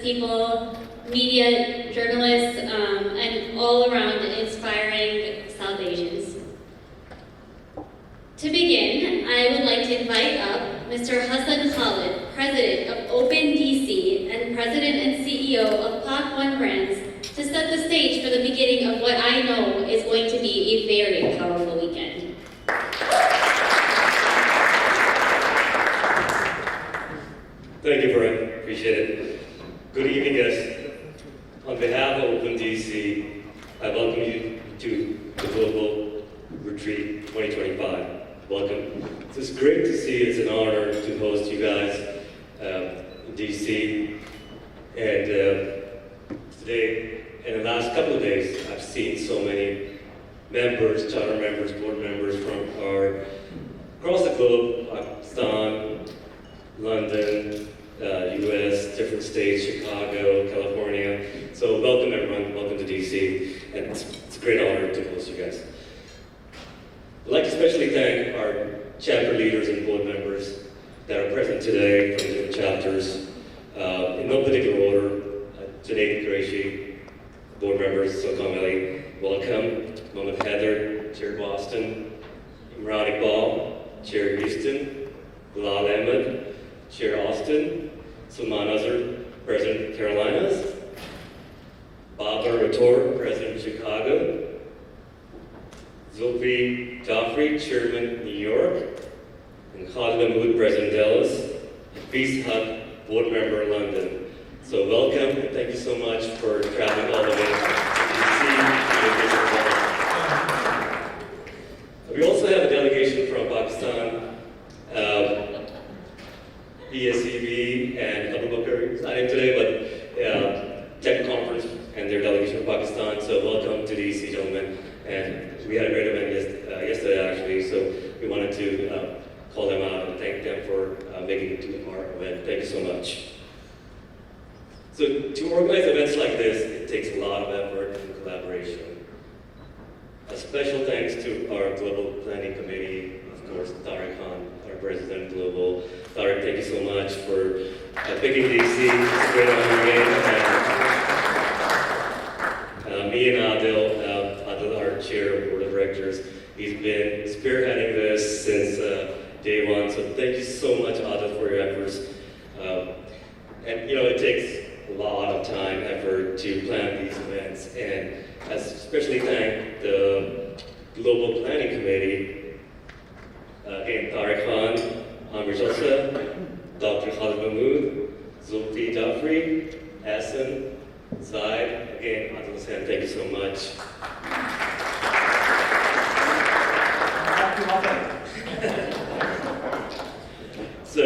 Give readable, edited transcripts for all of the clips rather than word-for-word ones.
people, media, journalists, and all around inspiring South Asians. To begin, I would like to invite up Mr. Hassan Khalid, President of OPEN D.C. and President and CEO of Pak One Brands, to set the stage for the beginning of what I know is going to be a very powerful weekend. Thank you, Farah. Appreciate it. Good evening, guests. On behalf of OPEN D.C., I welcome you to the Global Retreat 2025. Welcome. It's great to see you. It's an honor to host you guys in D.C. And today, in the last couple of days, I've seen so many members, charter members, board members from across the globe, Pakistan, London, US, different states, Chicago, California. So welcome everyone, welcome to DC, and it's a great honor to host you guys. I'd like to especially thank our chapter leaders and board members that are present today from different chapters. In no particular order, Junaid Qureshi, board members, Silicon Valley, welcome. Mohammed Heather, Chair Boston, Imran Iqbal, Chair Houston, Bilal Ahmed, Chair Austin, Salman Ravala, President Carolinas, Babar Rator, President Chicago, Zulfi Jaffrey, Chairman New York, and Khalid Mahmood, President Dallas, and Beast Hut, Board Member London. So welcome, and thank you so much for traveling all the way to DC. We also have a delegation from Pakistan, ESCB and Abu Bakr is not in today, but Tech Conference and their delegation from Pakistan. So welcome to DC, gentlemen. And we had a great event yesterday, actually. So we wanted to call them out and thank them for making it to our event. Thank you so much. So to organize events like this, it takes a lot of effort and collaboration. A special thanks to our Global Planning Committee, of course, Tariq Khan, our President Global. Tariq, thank you so much for picking DC. It's a great honor again. Me and Adil, our Chair of Board of Directors, he's been spearheading this since day one. So thank you so much, Adil, for your efforts. And you know, it takes a lot of time, effort to plan these events, and I especially thank the Global Planning Committee, again, Tariq Khan, Amir Jalsa, Dr. Khalid Mahmood, Zulfi Jaffrey, Hassan, Zahid, again, Adil Hassan, thank you so much. So,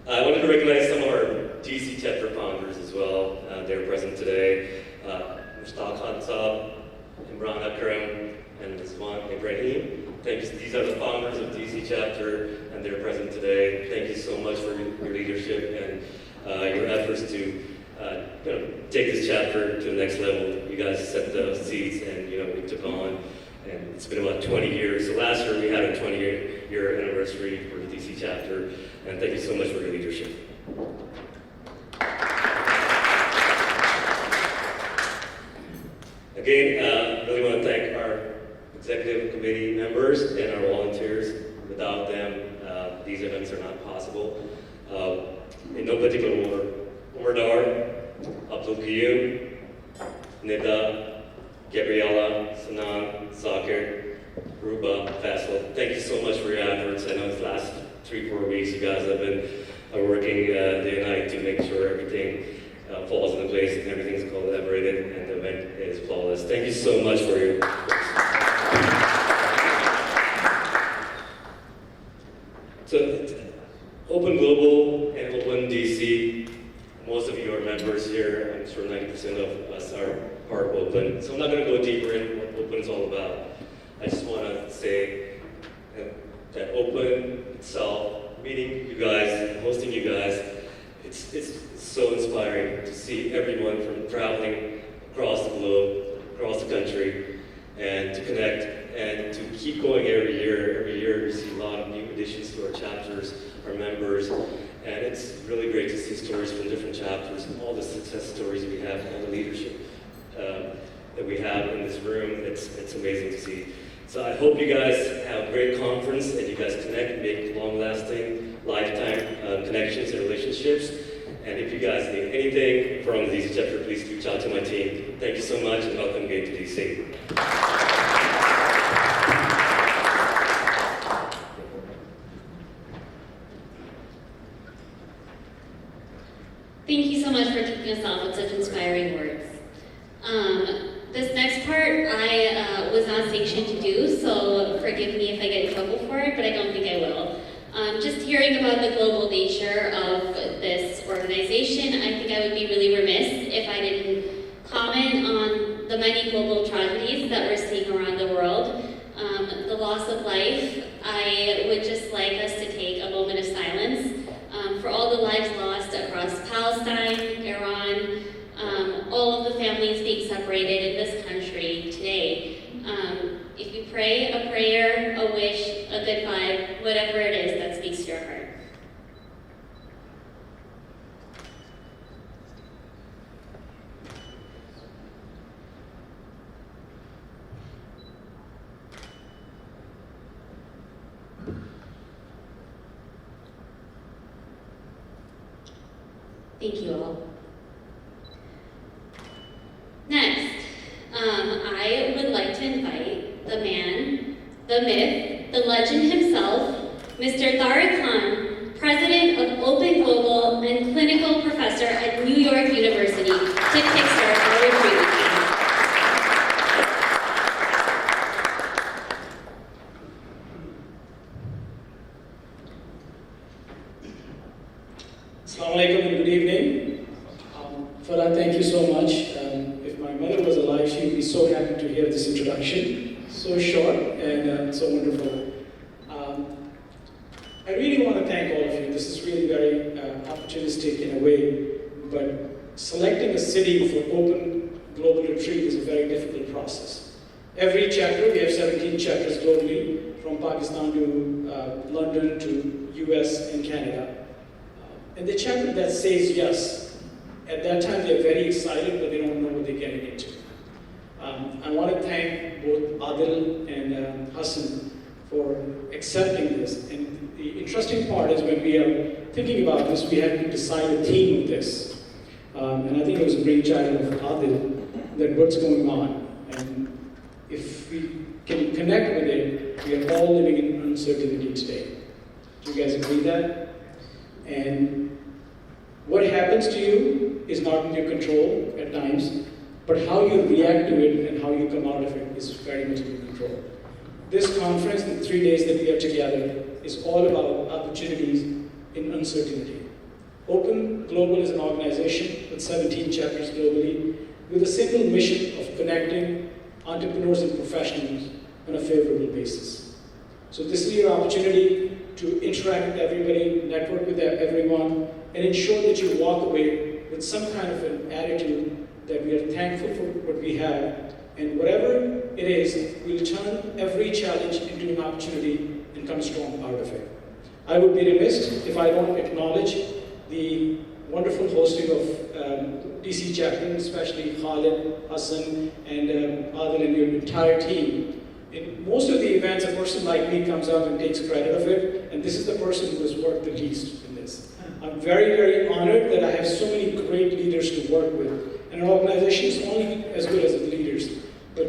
I wanted to recognize some of our DC chapter founders as well. They're present today. Mushtaq Khan Saab, Imran Akram, and Rizwan Ibrahim. Thank you. These are the founders of DC chapter, and they're present today. Thank you so much for your leadership and your efforts to take this chapter to the next level. You guys set the seeds, and we took on. And it's been about 20 years. So last year we had a 20-year anniversary for the DC chapter, and thank you so much for your leadership. Again, really want to thank our executive committee members and our volunteers. Without them, these events are not possible. In no particular order, Umar Dar, Abdul Qayyum, Nida, Gabriella, Sanan, Zakir, Ruba, Faisal. Thank you so much for your efforts. I know this last 3-4 weeks you guys have been working day and night to make sure everything falls into place and everything's collaborated and the event is flawless. Thank you so much for your So, Open Global and Open DC, most of you are members here. I'm sure 90% of us are Open. So I'm not going to go deeper in what Open is all about. I just want to say that Open itself, meeting you guys, hosting you guys, it's so inspiring to see everyone from traveling across the globe, across the country, and to connect and to keep going every year. Every year we see a lot of new additions to our chapters, our members, And it's really great to see stories from different chapters and all the success stories we have, all the leadership that we have in this room. It's amazing to see. So I hope you guys have a great conference and you guys connect, make long-lasting, lifetime connections and relationships. And if you guys need anything from Aziza chapter, please reach out to my team. Thank you so much and welcome again to DC. Thank you so much for kicking us off with such inspiring words. This next part I was not sanctioned to do, so forgive me if I get in trouble for it, but I don't think I will. Just hearing about the global nature of this organization, I think I would be really remiss if I didn't comment on the many global tragedies that we're seeing around the world. The loss of life, I would just like us to take a moment of silence for all the lives lost across Palestine, Iran, all of the families being separated in this country today. If you pray a prayer, a wish, a good vibe, whatever it is that speaks to your heart. Thank you all. Next, I would like to invite the man, the myth, the legend himself, Mr. Tariq Khan, President of Open Global and Clinical Professor at New York University, to kickstart our retreat. Assalamu alaikum and good evening. Farah, thank you so much. If my mother was alive, she would be so happy to hear this introduction. So short and so wonderful. I really want to thank all of you. This is really very opportunistic in a way, but selecting a city for Open Global Retreat is a very difficult process. Every chapter, we have 17 chapters globally, from Pakistan to London to US and Canada. And the chapter that says yes, at that time they're very excited, but they don't know what they're getting into. I want to thank both Adil and Hassan for accepting this. And the interesting part is when we are thinking about this, we had to decide a theme of this. And I think it was a brainchild of Adil, that what's going on. And if we can connect with it, we are all living in uncertainty today. Do you guys agree with that? And what happens to you is not in your control at times, but how you react to it and how you come out of it is very much in your control. This conference, the 3 days that we are together, is all about opportunities in uncertainty. Open Global is an organization with 17 chapters globally, with a simple mission of connecting entrepreneurs and professionals on a favorable basis. So this is your opportunity to interact with everybody, network with everyone, and ensure that you walk away with some kind of an attitude that we are thankful for what we have, and whatever it is, we'll turn every challenge into an opportunity and come strong out of it. I would be remiss if I don't acknowledge the wonderful hosting of DC chapter, especially Khalid, Hassan, and Adil and your entire team. In most of the events, a person like me comes up and takes credit of it, and this is the person who has worked the least in this. I'm very, very honored that I have so many great leaders to work with. And an organization is only as good as its leaders. But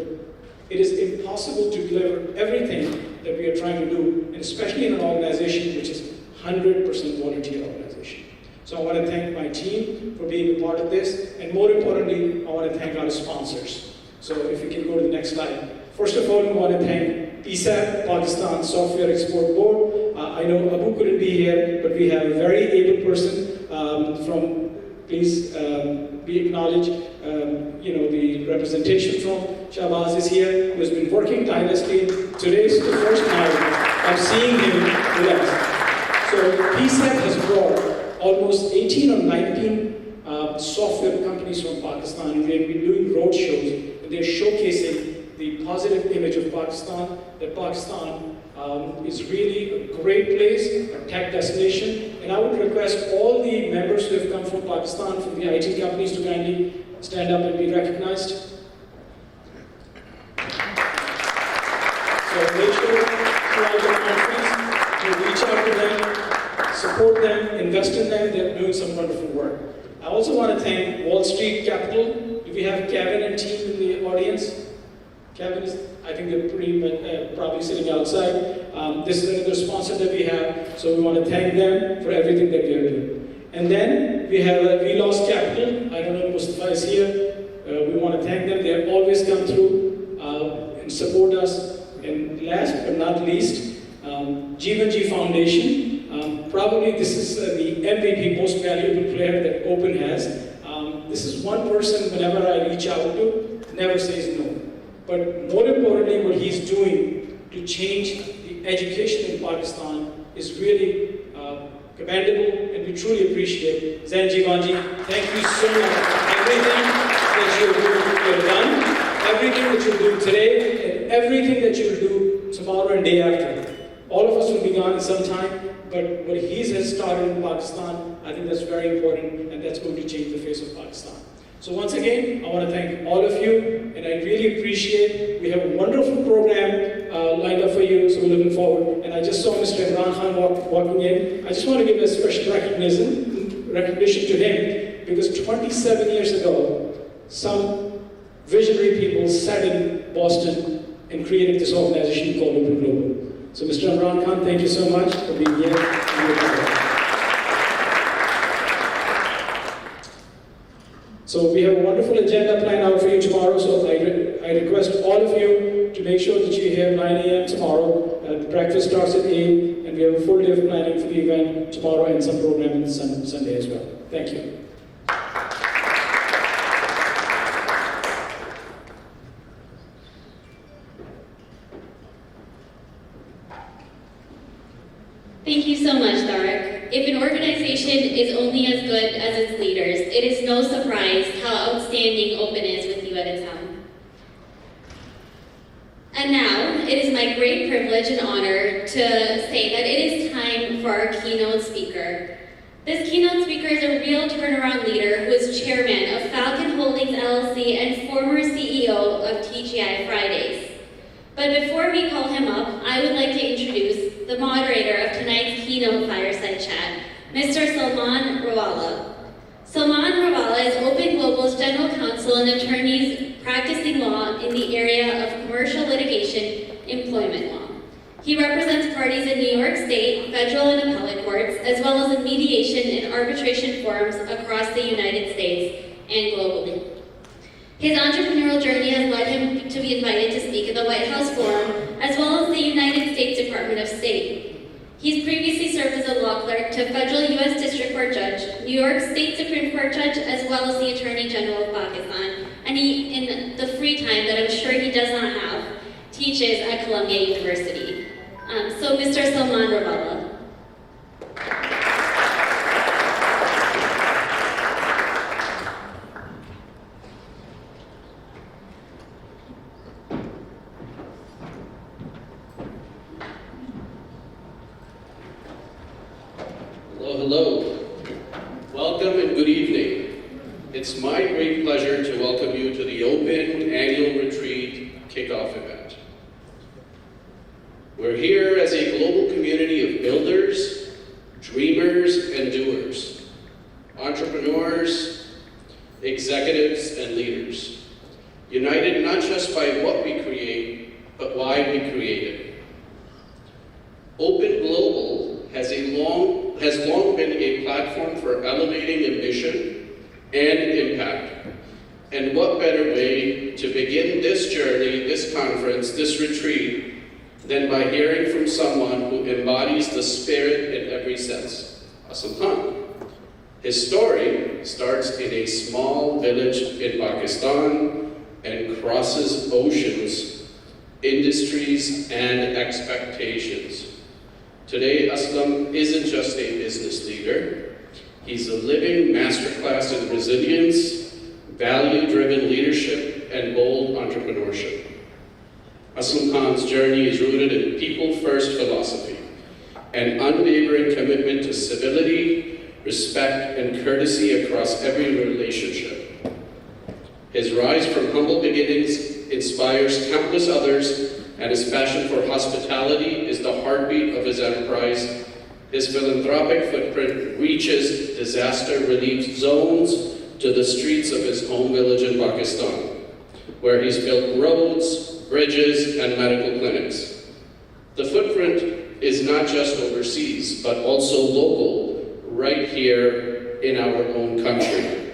it is impossible to deliver everything that we are trying to do, and especially in an organization which is 100% volunteer organization. So I want to thank my team for being a part of this, and more importantly, I want to thank our sponsors. So if you can go to the next slide. First of all, we want to thank PSAP, Pakistan Software Export Board. I know Abu couldn't be here, but we have a very able person from, please be acknowledged, the representation from Shahbaz is here, who has been working tirelessly. Today is the first night of seeing him with us. So PSAP has brought almost 18 or 19 software companies from Pakistan, and they've been doing road shows, and they're showcasing the positive image of Pakistan, that Pakistan It's really a great place, a tech destination, and I would request all the members who have come from Pakistan, from the IT companies, to kindly stand up and be recognized. So make sure throughout the conference you reach out to them, support them, invest in them. They're doing some wonderful work. I also want to thank Wall Street Capital. If we have Kevin and team in the audience, Kevin is, I think they're pretty much, probably sitting outside. This is another sponsor that we have, so we want to thank them for everything that they are doing. And then we have We Lost Capital. I don't know if Mustafa is here. We want to thank them. They have always come through and support us. And last but not least, G1G Foundation. Probably this is the MVP, most valuable player that Open has. This is one person, whenever I reach out to, never says no. But more importantly, what he's doing to change the education in Pakistan is really commendable, and we truly appreciate. Zanji Vanji, thank you so much for everything that you've done, everything that you'll do today, and everything that you'll do tomorrow and day after. All of us will be gone in some time, but what he has started in Pakistan, I think that's very important, and that's going to change the face of Pakistan. So once again, I want to thank all of you, and I really appreciate. We have a wonderful program lined up for you, so we're looking forward. And I just saw Mr. Imran Khan walking in. I just want to give a special recognition to him, because 27 years ago, some visionary people sat in Boston and created this organization called Open Global. So Mr. Imran Khan, thank you so much for being here. So we have a wonderful agenda planned out for you tomorrow, so I request all of you to make sure that you're here 9 a.m. tomorrow. The breakfast starts at 8, and we have a full day of planning for the event tomorrow and some programming Sunday as well. Thank you. Thank you so much, Tariq. If an organization is only as good as its leaders, it is no surprise how outstanding Open is with you at its helm. And now, it is my great privilege and honor to say that it is time for our keynote speaker. This keynote speaker is a real turnaround leader who is chairman of Falcon Holdings LLC and former CEO of TGI Fridays. But before we call him up, I would like to introduce the moderator of tonight's keynote Fireside Chat, Mr. Salman Ravala. Salman Ravala is Open Global's general counsel and attorneys practicing law in the area of commercial litigation, employment law. He represents parties in New York State, federal and appellate courts, as well as in mediation and arbitration forums across the United States and globally. His entrepreneurial journey has led him to be invited to speak at the White House Forum, as well as the United States Department of State. He's previously served as a law clerk to federal U.S. District Court judge, New York State Supreme Court judge, as well as the Attorney General of Pakistan. And he, in the free time that I'm sure he does not have, teaches at Columbia University. So Mr. Salman Ravala. Hello. Welcome and good evening. It's my great pleasure to welcome you to the Open Annual Retreat Kickoff event. We're here as a global community of builders, dreamers, and doers, entrepreneurs, executives, and leaders, united not just by what we create, but why we create it. Open Global has long been a platform for elevating ambition and impact. And what better way to begin this journey, this conference, this retreat, than by hearing from someone who embodies the spirit in every sense, Aslam Khan. His story starts in a small village in Pakistan and crosses oceans, industries, and expectations. Today, Aslam isn't just a business leader. He's a living masterclass in resilience, value-driven leadership, and bold entrepreneurship. Aslam Khan's journey is rooted in people-first philosophy, an unwavering commitment to civility, respect, and courtesy across every relationship. His rise from humble beginnings inspires countless others, and his passion for hospitality is the heartbeat of his enterprise. His philanthropic footprint reaches disaster relief zones to the streets of his home village in Pakistan, where he's built roads, bridges, and medical clinics. The footprint is not just overseas, but also local, right here in our own country.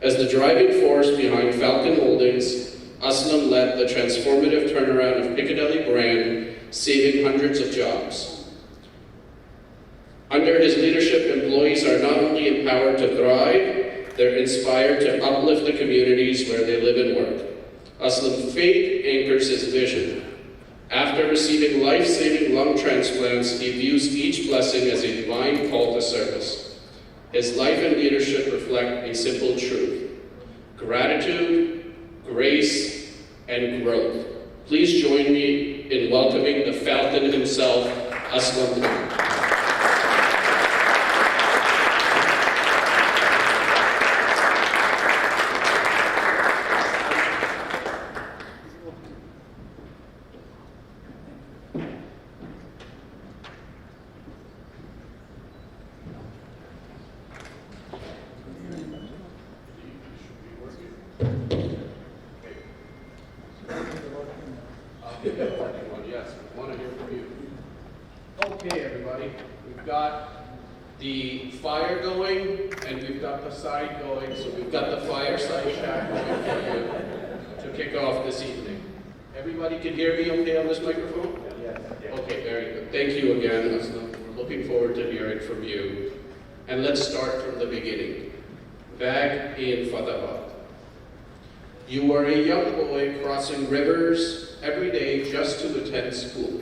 As the driving force behind Falcon Holdings, Aslam led the transformative turnaround of Piccadilly brand, saving hundreds of jobs. Under his leadership, employees are not only empowered to thrive, they're inspired to uplift the communities where they live and work. Aslam's faith anchors his vision. After receiving life-saving lung transplants, he views each blessing as a divine call to service. His life and leadership reflect a simple truth: gratitude, grace, and growth. Please join me in welcoming the Falcon himself, Aslam Khan. Yes, I want to hear from you. Okay, everybody, we've got the fire going and we've got the side going, so we've got the Fireside Chat going for you to kick off this evening. Everybody can hear me okay on this microphone? Yes. Okay, very good. Thank you again, Aslam. We're looking forward to hearing from you. And let's start from the beginning. Back in Fatabad. You were a young boy crossing rivers every day just to attend school.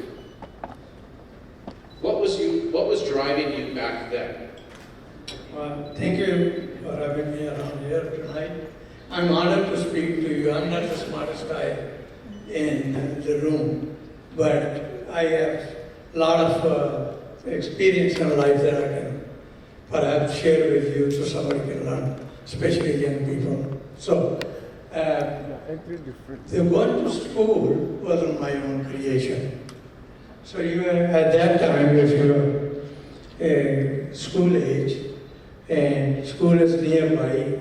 What was driving you back then? Thank you for having me around here tonight. I'm honored to speak to you. I'm not the smartest guy in the room, but I have a lot of experience in life that I can perhaps share with you so somebody can learn, especially young people. So, the going to school wasn't my own creation. So you were, at that time, if you were school age and school is nearby,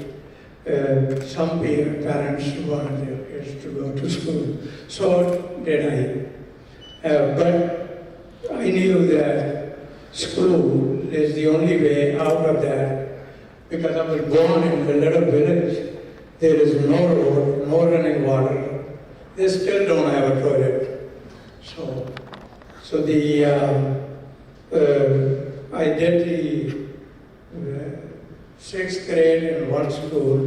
some parents wanted their kids to go to school. So did I. But I knew that school is the only way out of that, because I was born in a little village. There is no road, no running water. They still don't have a toilet. So I did the 6th grade in one school,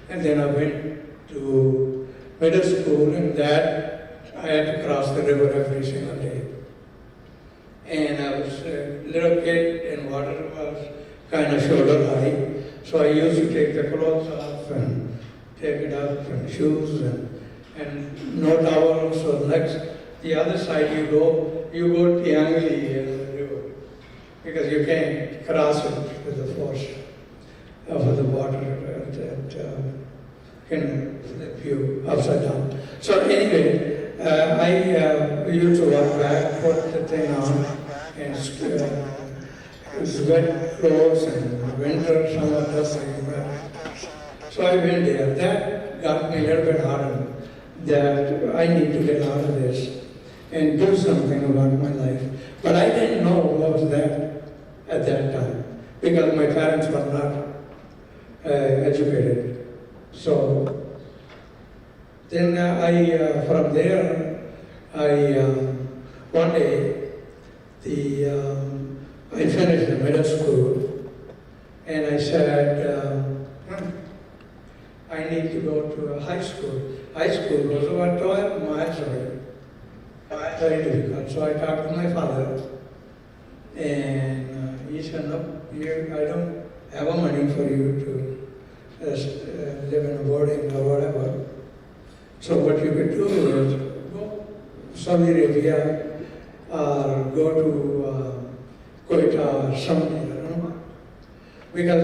and then I went to middle school, and that I had to cross the river every single day. And I was a little kid, and water was kind of shoulder high, so I used to take the clothes off and take it up, and shoes, and no towel. So the other side you go diagonally in the river, because you can't cross it with the force of the water that can flip you upside down. So anyway, I used to walk back, put the thing on, and it was wet clothes, and winter, summer, just like that. So I went there. That got me a little bit harder, that I need to get out of this and do something about my life. But I didn't know what was that at that time, because my parents were not educated. So then from there, one day, I finished the middle school, and I said, I need to go to a high school. High school was about 12 miles away. Very difficult. So I talked to my father, and he said, no, I don't have money for you to live in a boarding or whatever. So what you could do is Saudi Arabia or go to Kuwait or something, you know. Because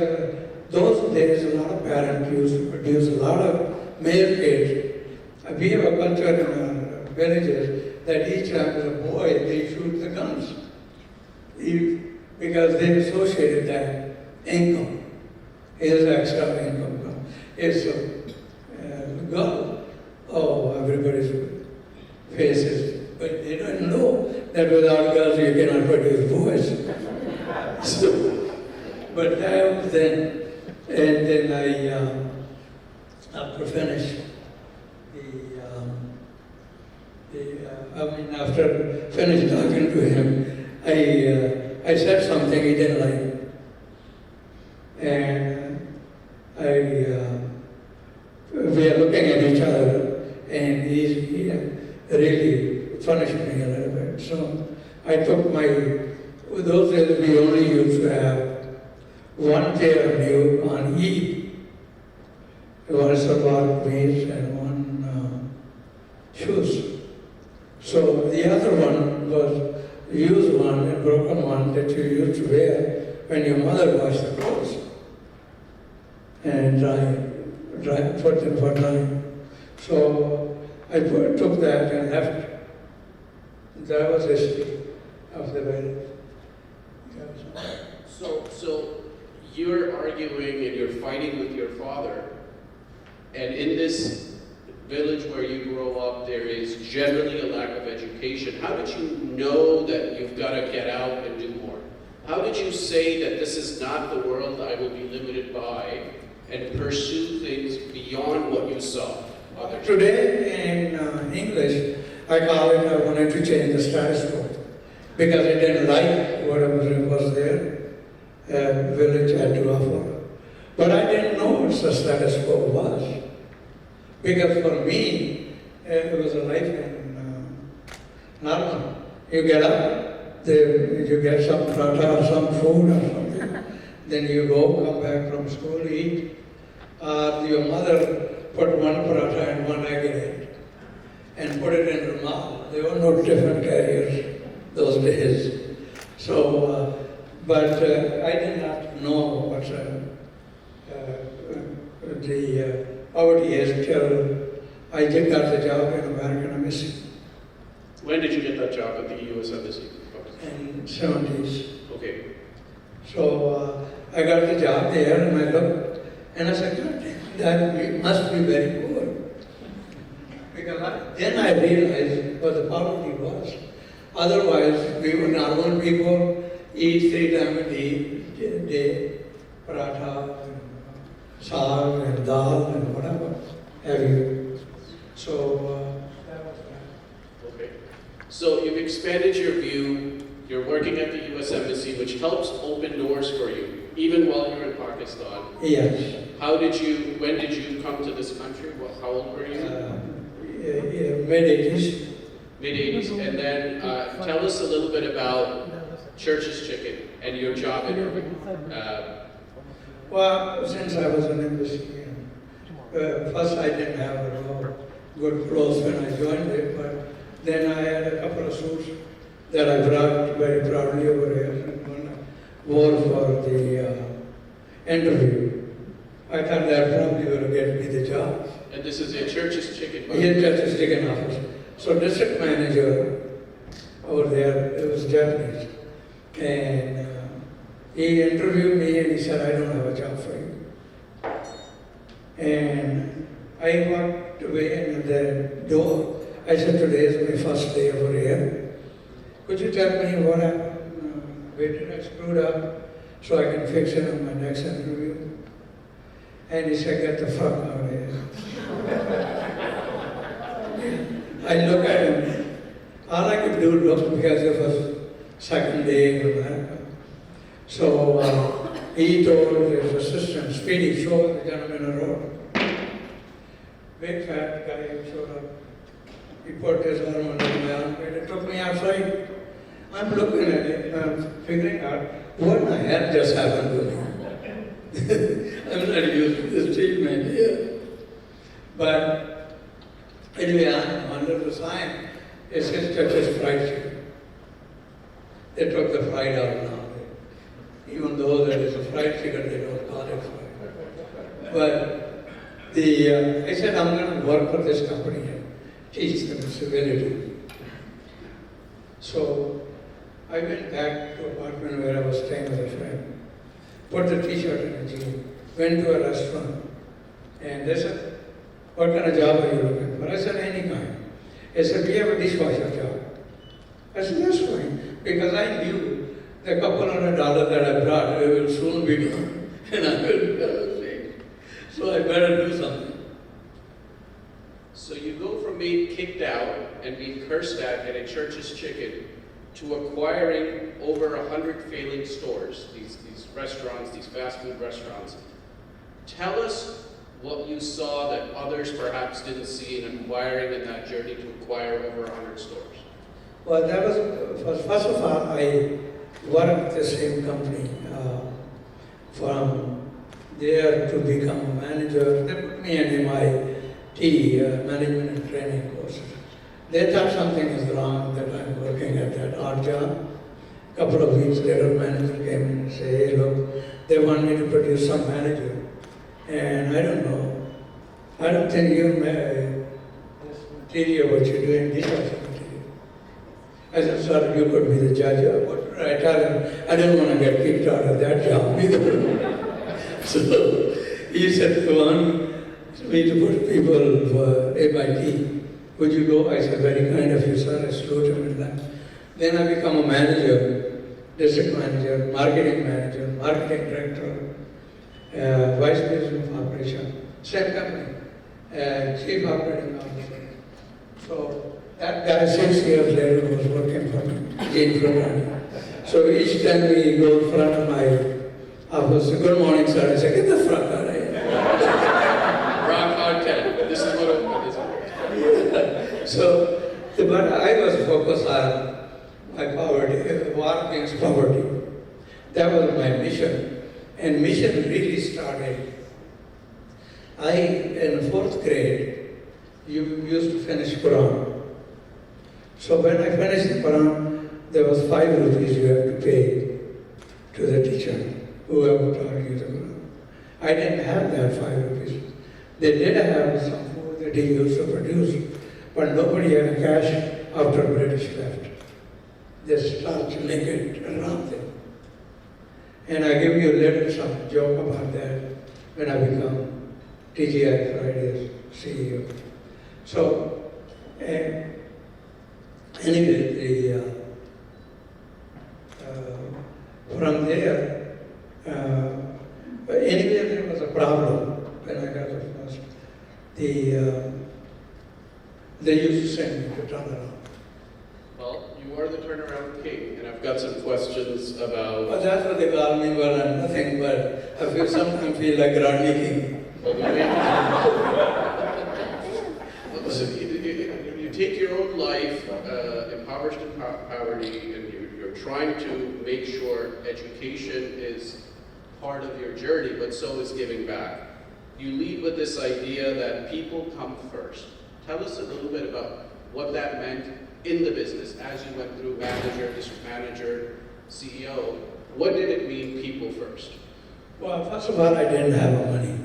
those days a lot of parents used to produce a lot of male kids. We have a culture in our villages that each time as a boy they shoot the guns. Because they associated that income. Here's extra income. It's a girl. Oh, everybody's faces. But they don't know that without girls you cannot produce boys. So, but that was then. And then after finish, after finished talking to him, I said something he didn't like, and we are looking at each other, and he really punished me a little bit. So I took those days we only used to have one pair of new on Eid. One salwar kameez and one shoes. So the other one was used one, a broken one that you used to wear when your mother washed the clothes and put them for drying. So I took that and left. That was the history of the wedding. So you're arguing and you're fighting with your father, and in this village where you grow up, there is generally a lack of education. How did you know that you've got to get out and do more? How did you say that this is not the world I will be limited by and pursue things beyond what you saw? Today in English, I call it I wanted to change the status quo because I didn't like whatever was there. Village had to offer. But I didn't know what the status quo was. Because for me, it was a life in normal. You get up, you get some paratha or some food or something. Then you come back from school, eat. Your mother put one paratha and one egg in it and put it in her mouth. There were no different carriers those days. So, but I did not know what the poverty is till I did got the job in American Embassy. When did you get that job at the U.S. Embassy? In 70s. Okay. So I got the job there and I looked and I said, God, that must be very poor. Because then I realized what the poverty was. Otherwise, we were normal people. Eat 3 times a day, paratha, and saag, and dal, and whatever have you. So, that was that. Okay. So you've expanded your view. You're working at the U.S. Embassy, which helps open doors for you, even while you're in Pakistan. Yes. When did you come to this country? How old were you? Mid-80s. Mid-80s. And then tell us a little bit about Church's Chicken and your job in Well, since I was an embassy, first I didn't have good clothes when I joined it, but then I had a couple of suits that I brought very proudly over here and one wore for the interview. I thought that probably would get me the job. And this is a Church's Chicken? Yes, Church's Chicken office. So district manager over there, it was Japanese. And he interviewed me and he said, I don't have a job for you. And I walked away in the door. I said, today is my first day over here. Could you tell me what happened? Where did I screw up so I can fix it on my next interview? And he said, get the fuck out of here. I look at him. All I could do look because it was second day in America. So he told his assistant, Speedy, show the gentleman a road. Big fat guy showed up. He put his arm under my armpit and took me outside. I'm looking at it and I'm figuring out what the hell just happened to me. I'm not used to this treatment here. But anyway, I'm under the sign It's just Texas fried chicken. They took the fried out now. Even though there is a fried chicken, they don't call it fried. But I said, I'm going to work for this company and teach them civility. So I went back to an apartment where I was staying with a friend, put the t-shirt in a jean, went to a restaurant, and they said, what kind of job are you looking for? I said, any kind. They said, we have a dishwasher job. I said, that's fine, because I knew the couple $100 that I brought will soon be gone, and I will be paid. So I better do something. So you go from being kicked out and being cursed at getting church's chicken to acquiring over 100 failing stores, these restaurants, these fast food restaurants. Tell us what you saw that others perhaps didn't see in acquiring in that journey to acquire over 100 stores. Well, that was, first of all, I worked at the same company from there to become a manager. They put me in MIT, management and training courses. They thought something is wrong that I'm working at that odd job. A couple of weeks later, manager came in and said, hey, look, they want me to produce some manager. And I don't know. I don't think you this material, what you're doing, dishwashing material. I said, sir, you could be the judge. What did I tell him? I didn't want to get kicked out of that job either. So he said, you want me to put people for MIT. Would you go? I said, very kind of you, sir. I saluted him and left. Then I become a manager, district manager, marketing director, vice president of operation, same company, chief operating officer. So that guy 6 years later was working for me in Florida. So each time we go in front of my office, good morning, sir. I say, get the fuck out of here. Rock content. This is what it is. So, but I was focused on my poverty, war against poverty. That was my mission. And mission really started. In 4th grade, you used to finish Quran. So when I finished the Quran, there was 5 rupees you have to pay to the teacher, whoever taught you the Quran. I didn't have that 5 rupees. They did have some food that he used to produce, but nobody had cash after British left. They started to make it around them. And I give you a little some joke about that when I become TGI Fridays CEO. So, anyway, from there, anyway, there was a problem when I got the first. They used to send me to turn around. Well, you are the turnaround king, and I've got some questions about... But that's what they call me, well, I'm nothing, but I sometimes feel like Rodney King. Listen, you take your own life, impoverished in poverty, and you're trying to make sure education is part of your journey, but so is giving back. You lead with this idea that people come first. Tell us a little bit about what that meant in the business as you went through manager, district manager, CEO. What did it mean, people first? Well, first of all, I didn't have money.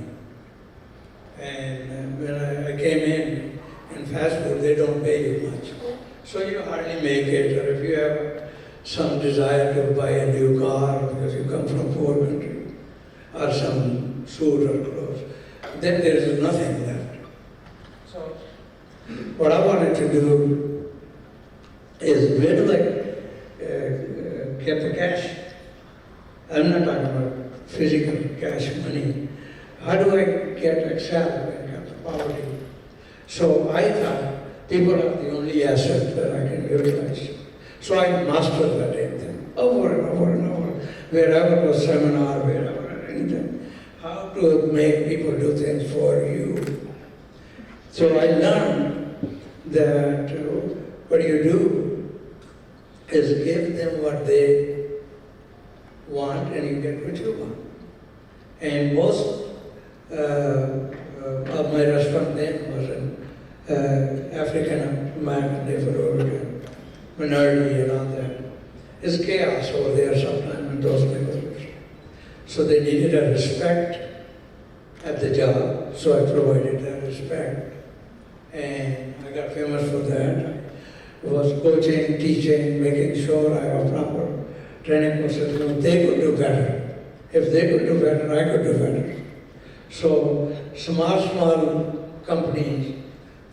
And when I came in fast food, they don't pay you much. So you hardly make it, or if you have some desire to buy a new car because you come from poor country, or some suit or clothes, then there is nothing left. So what I wanted to do is where do I get the cash? I'm not talking about physical cash money. How do I excel when it comes to poverty? So I thought people are the only asset that I can utilize. So I mastered that damn thing over and over and over. Wherever was seminar, wherever anything. How to make people do things for you. So I learned that what you do is give them what they want and you get what you want. And most of my restaurant then was an African American neighborhood, minority and all that. It's chaos over there sometimes in those neighborhoods. So they needed a respect at the job, so I provided that respect. And I got famous for that. I was coaching, teaching, making sure I have proper training process. They could do better. If they could do better, I could do better. So small companies,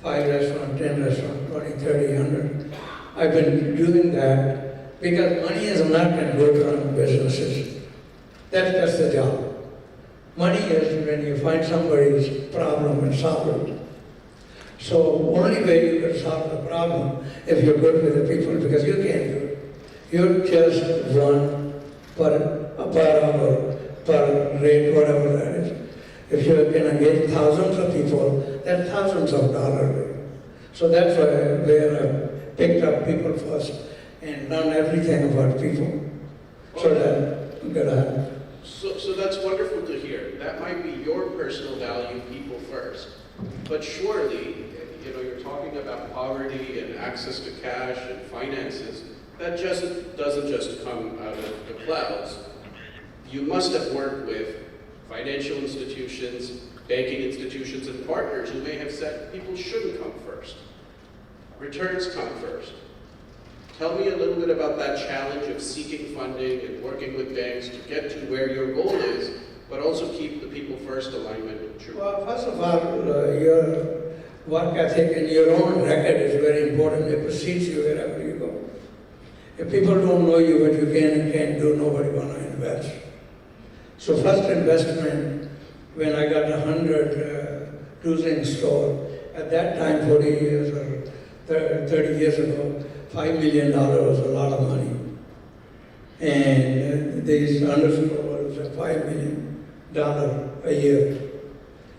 5 restaurants, 10 restaurants, 20, 30, 100. I've been doing that because money is not going to go to run businesses. That's the job. Money is when you find somebody's problem and solve it. So only way you can solve the problem if you're good with the people, because you can't do it. You're just one per hour, per rate, whatever that is. If you can engage thousands of people, that's thousands of dollars. So that's where I picked up people first and learned everything about people. So that I'm gonna have. So that's wonderful to hear. That might be your personal value, people first. But surely, you're talking about poverty and access to cash and finances. That just doesn't just come out of the clouds. You must have worked with financial institutions, banking institutions, and partners who may have said people shouldn't come first. Returns come first. Tell me a little bit about that challenge of seeking funding and working with banks to get to where your goal is, but also keep the people first alignment true. Well, first of all, your work ethic and your own record is very important. It precedes you wherever you go. If people don't know you, what you can and can't do, nobody want to invest. So first investment, when I got 100 cruising store, at that time, 40 years or 30 years ago, $5 million was a lot of money. And these understores was $5 million a year.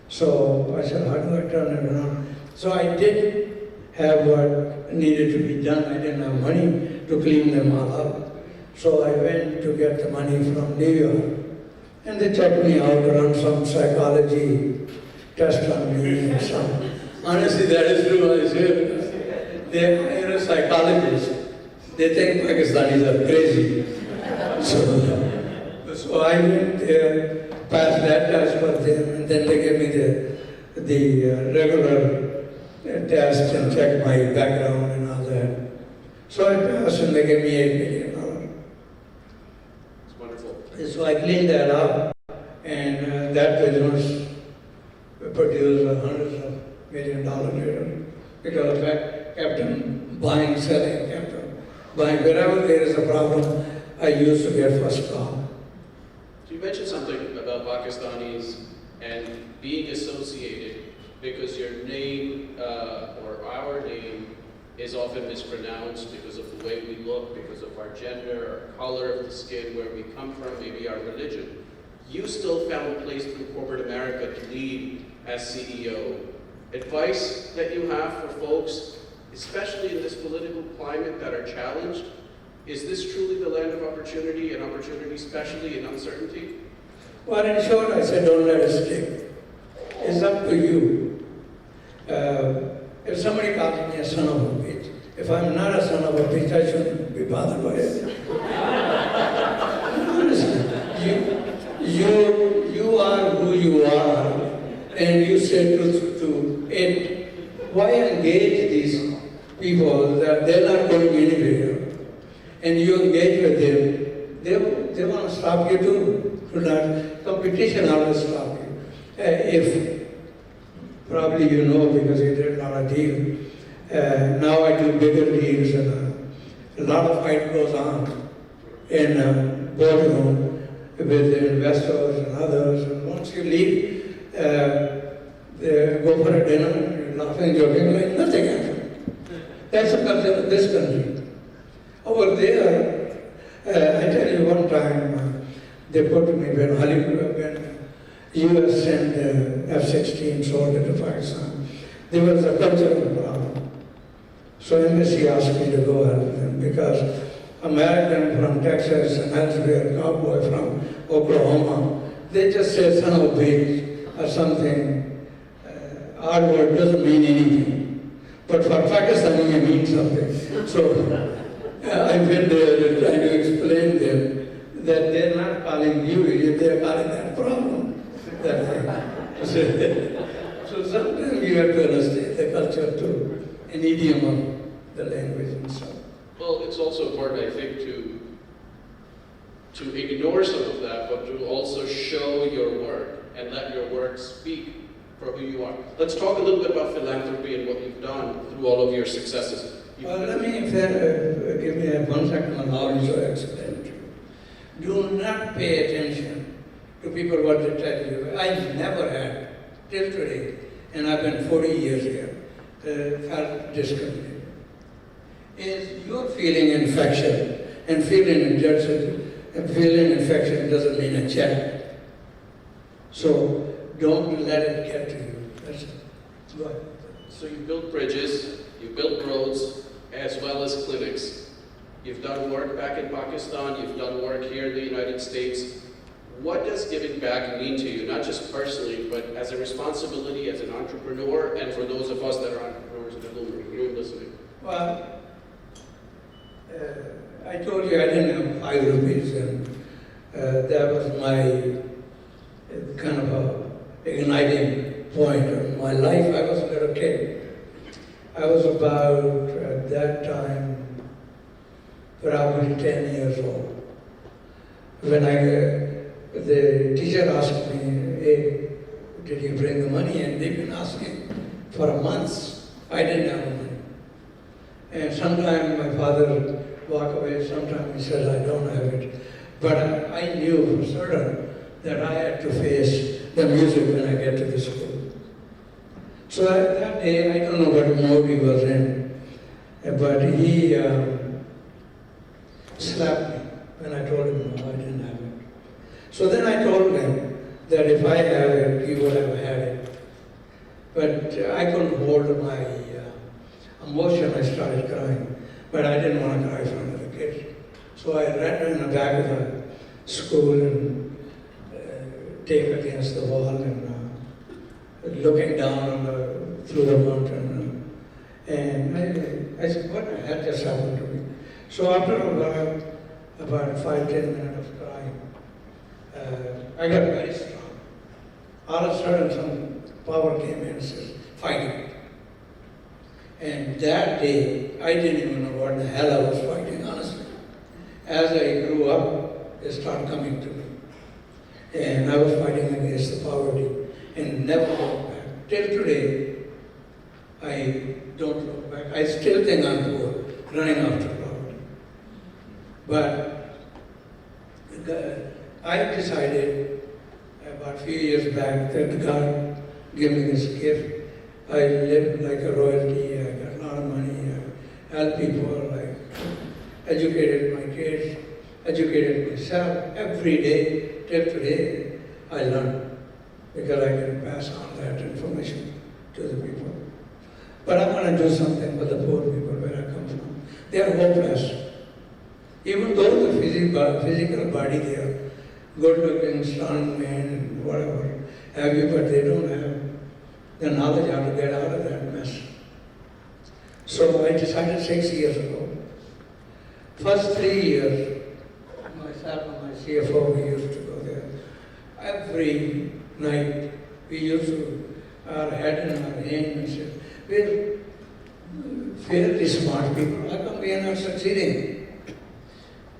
So I said, how do I turn it around? So I did have what needed to be done. I didn't have money to clean them all up. So I went to get the money from New York. And they checked me out, run some psychology test on me and some. Honestly, that is true. I said, they're psychologists. They think Pakistanis are crazy. So I went there, passed that test for them, and then they gave me the regular test and checked my background and all that. So I passed and they gave me $8 million. It's wonderful. So I cleaned that up, and that business produced hundreds of $millions later, because I kept on buying, selling, kept on buying. Wherever there is a problem, I used to get first call. So you mentioned something about Pakistanis and being associated because your name or our name is often mispronounced because of the way we look, because of our gender, our color of the skin, where we come from, maybe our religion. You still found a place through corporate America to lead as CEO. Advice that you have for folks, especially in this political climate that are challenged, is this truly the land of opportunity, and opportunity especially in uncertainty? Well, in short, I said, don't let it stick. It's up to you. If somebody calls me a son of a bitch, if I'm not a son of a bitch, I shouldn't be bothered by it. Honestly, you are who you are, and you say to it. Why engage these people that they're not going anywhere? And you engage with them, they want to stop you too. Competition always stop you. If probably you know, because you did a lot of deals. Now I do bigger deals, and a lot of fight goes on in boardroom with investors and others. And once you leave, they go for a dinner, laughing, joking, like nothing happened. That's the culture of this country. Over there, I tell you one time, they put me when Hollywood, when US sent F-16 soldier to Pakistan, there was a cultural problem. So embassy asked me to go help them because American from Texas and elsewhere, cowboy from Oklahoma, they just say son of a bitch or something. Our word doesn't mean anything. But for Pakistani, it means something. So I went there trying to explain them that they're not calling you, they're calling that problem. So sometimes you have to understand the culture too, an idiom of the language and so on. Well, it's also important, I think, to ignore some of that, but to also show your work and let your work speak for who you are. Let's talk a little bit about philanthropy and what you've done through all of your successes. Let me, give me 1 second, allow me to explain to you. Do not pay attention to people what they tell you. I've never had, till today, and I've been 40 years here, felt discriminated. Is you're feeling infection, and feeling injection, and feeling infection doesn't mean a check. So don't let it get to you. That's it. Go ahead. So you built bridges, you built roads, as well as clinics. You've done work back in Pakistan, you've done work here in the United States. What does giving back mean to you, not just personally, but as a responsibility, as an entrepreneur, and for those of us that are entrepreneurs in the room listening? Well, I told you I didn't have 5 rupees, and that was my kind of a igniting point of my life. I was a little kid. I was about, at that time, probably 10 years old. When the teacher asked me, hey, did you bring the money? And they've been asking for a month. I didn't have the money. And sometimes my father walk away, sometimes he said, I don't have it. But I knew for certain that I had to face the music when I get to the school. So that day, I don't know what mood he was in, but he slapped me when I told him no, I didn't have it. So then I told him that if I have it, he would have had it. But I couldn't hold my emotion, I started crying. But I didn't want to cry in front of the kids. So I ran in the back of the school and take against the wall and looking down on through the mountain. And I said, what the hell just happened to me? So after a while, about 5-10 minutes of crying, I got very strong. All of a sudden, some power came in and said, fight it. And that day, I didn't even know what the hell I was fighting, honestly. As I grew up, they started coming to me. And I was fighting against the poverty and never looked back. Till today, I don't look back. I still think I'm poor, running after poverty. But I decided about a few years back that God gave me this gift. I lived like a royalty, I got a lot of money, I helped people, I educated my kids, educated myself. Every day, till today, I learn because I can pass on that information to the people. But I want to do something for the poor people where I come from. They are hopeless. Even though the physical body, they are good-looking, strong men, and whatever have you, but they don't have the knowledge how to get out of that mess. So I decided 6 years ago. First 3 years, myself and my CFO, we used to go there. Every night, we used to, our head in our hand and say, we're fairly smart people, how come we are not succeeding?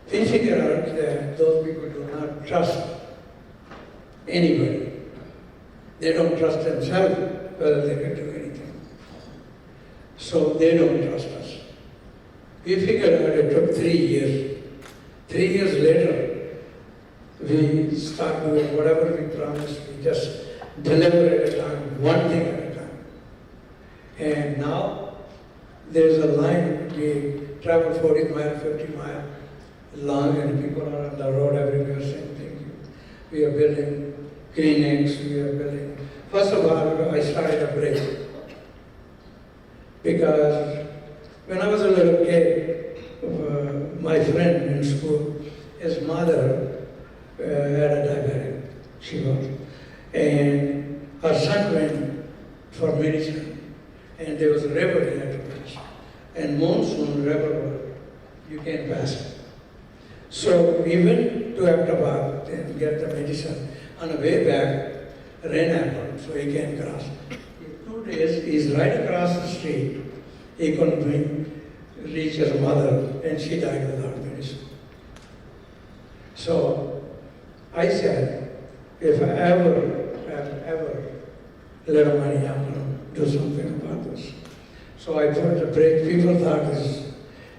We figure out that those people do not trust anybody. They don't trust themselves whether they can do anything. So they don't trust us. We figured out it took 3 years. 3 years later, we start doing whatever we promised. We just deliver at a time, one thing at a time. And now there's a line. We travel 40 miles, 50 miles long, and people are on the road everywhere saying thank you. We are building clinics, we are building. First of all, I started a bridge. Because when I was a little kid, my friend in school, his mother had a diabetic, she was. And her son went for medicine, and there was a river he had to and monsoon, river, you can't pass it. So we went to Ahmedabad and get the medicine. On the way back, rain happened, so he can't cross. In 2 days, he's right across the street. He couldn't reach his mother, and she died without medicine. So I said, if I ever little money, I'm going to do something about this. So I put the bridge. People thought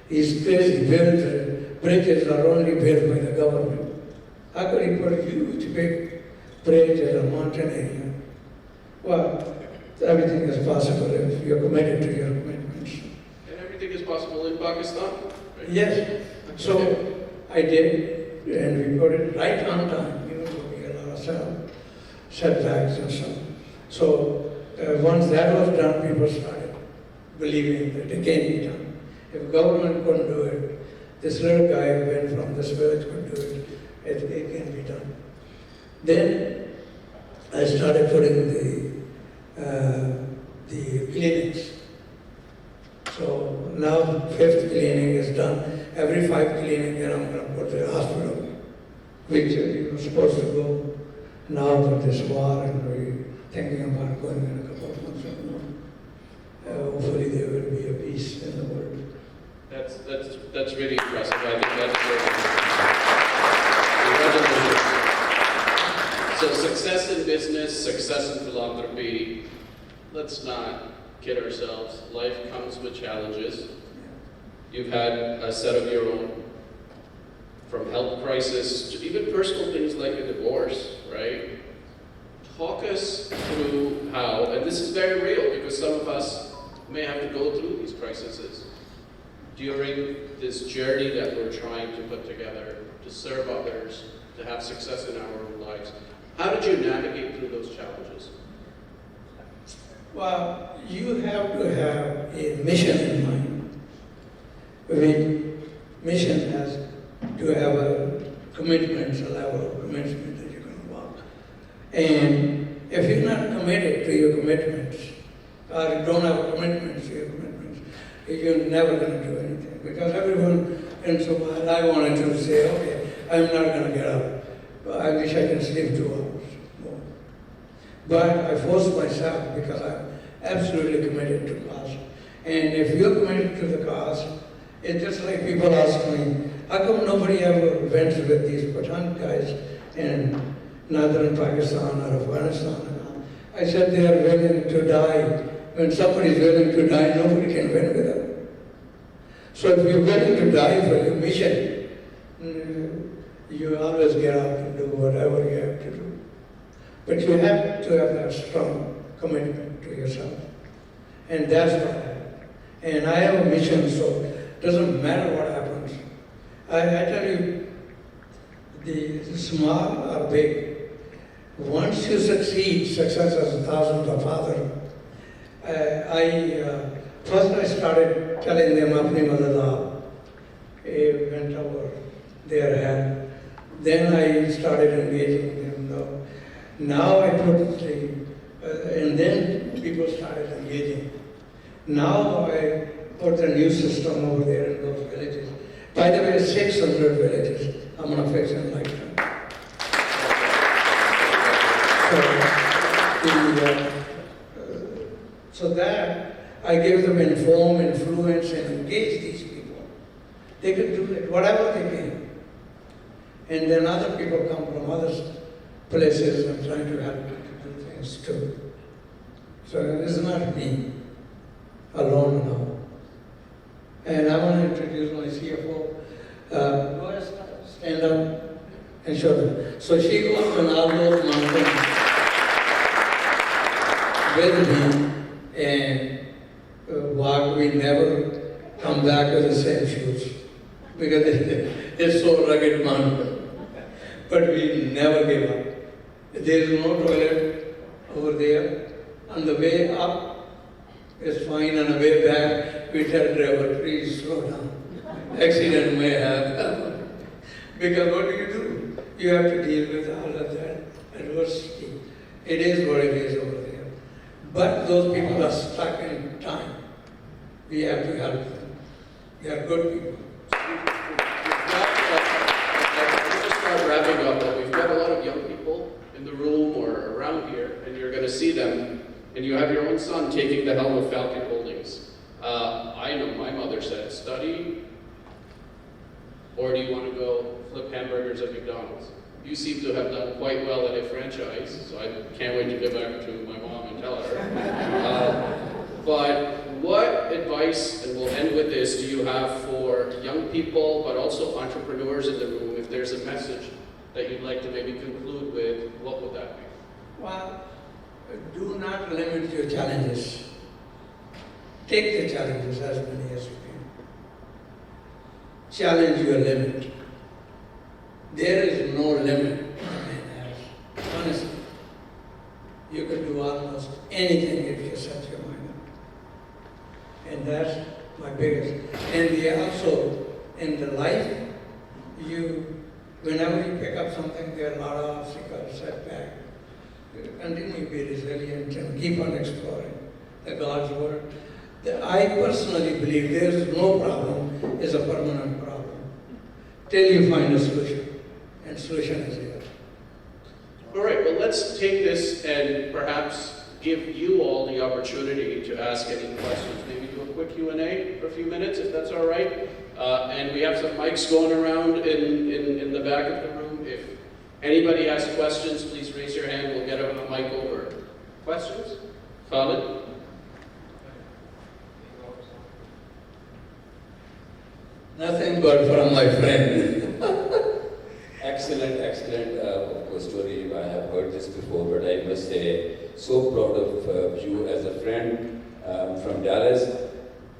he's crazy. Bridges are only built by the government. How could he put a huge big bridge in a mountain area? Well, everything is possible if you're committed to your commitments. And everything is possible in Pakistan. Right? Yes. So I did, and we put it right on time, even though we had a lot of setbacks and so on. So once that was done, people started believing that it can be done. If government couldn't do it, this little guy who went from this village could do it. It can be done. Then I started putting the clinics. So now 5th clinic is done. Every 5 clinic, then I'm going to put the hospital, which we were supposed to go now for this war, and we're thinking about going in a couple of months from now. Hopefully there will be a peace in the world. That's really impressive. I think that's congratulations. So success in business, success in philanthropy. Let's not kid ourselves. Life comes with challenges. You've had a set of your own, from health crisis to even personal things like a divorce, right? Talk us through how, and this is very real because some of us may have to go through these crises during this journey that we're trying to put together to serve others, to have success in our own lives. How did you navigate through those challenges? Well, you have to have a mission in mind. I mean, mission has to have a commitment, a level of commitment that you're going to walk. And if you're not committed to your commitments, or you don't have a commitment to your commitments, you're never going to do anything. Because everyone in Somalia, I wanted to say, okay, I'm not going to get up. I wish I can sleep 2 hours more. But I forced myself because I'm absolutely committed to cause. And if you're committed to the cause, it's just like people ask me, how come nobody ever went with these Pathan guys in northern Pakistan or Afghanistan? I said they are willing to die. When somebody is willing to die, nobody can win with them. So if you're willing to die for your mission, you always get up and do whatever you have to do. But you have to have that strong commitment to yourself. And that's what I have. And I have a mission, so it doesn't matter what happens. I tell you, the small or big, once you succeed, success has thousands of others. First I started telling them apni madad went over their head. Then I started engaging them. Now I put and then people started engaging. Now I put a new system over there in those villages. By the way, 600 villages I'm going to fix in lifetime. So that I give them inform, influence, and engage these people. They can do it, whatever they can. And then other people come from other places and trying to help them to do things too. So it's not me alone now. And I want to introduce my CFO. Go ahead, stand up and show them. So she goes on all those mountains with me and walk. We never come back with the same shoes because it's so rugged mountain. But we never give up. There is no toilet over there. On the way up, it's fine. On the way back, we tell driver, please slow down. Accident may happen. Because what do? You have to deal with all of that adversity. It is what it is over there. But those people are stuck in time. We have to help them. They are good people. Let's just start wrapping up. We've got a lot of young people in the room or around here, and you're going to see them, and you have your own son taking the helm of Falcon Holdings. I know my mother said, study, or do you want to go flip hamburgers at McDonald's? You seem to have done quite well at a franchise, so I can't wait to go back to my mom and tell her. But what advice, and we'll end with this, do you have for young people, but also entrepreneurs in the room? If there's a message that you'd like to maybe conclude with, what would that be? Well, do not limit your challenges. Take the challenges as many as you can. Challenge your limit. There is no limit man has. Honestly, you can do almost anything if you set your mind up. And that's my biggest. And also, in the life, whenever you pick up something, there are a lot of obstacles, setbacks. Continue to be resilient and keep on exploring the God's word. I personally believe there is no problem is a permanent problem till you find a solution. And solution is here. All right, well, let's take this and perhaps give you all the opportunity to ask any questions. Maybe do a quick Q&A for a few minutes, if that's all right. And we have some mics going around in the back of the room. If anybody has questions, please raise your hand. We'll get a mic over. Questions? Khalid? Nothing but from my friend. Excellent story. I have heard this before, but I must say, so proud of you as a friend from Dallas.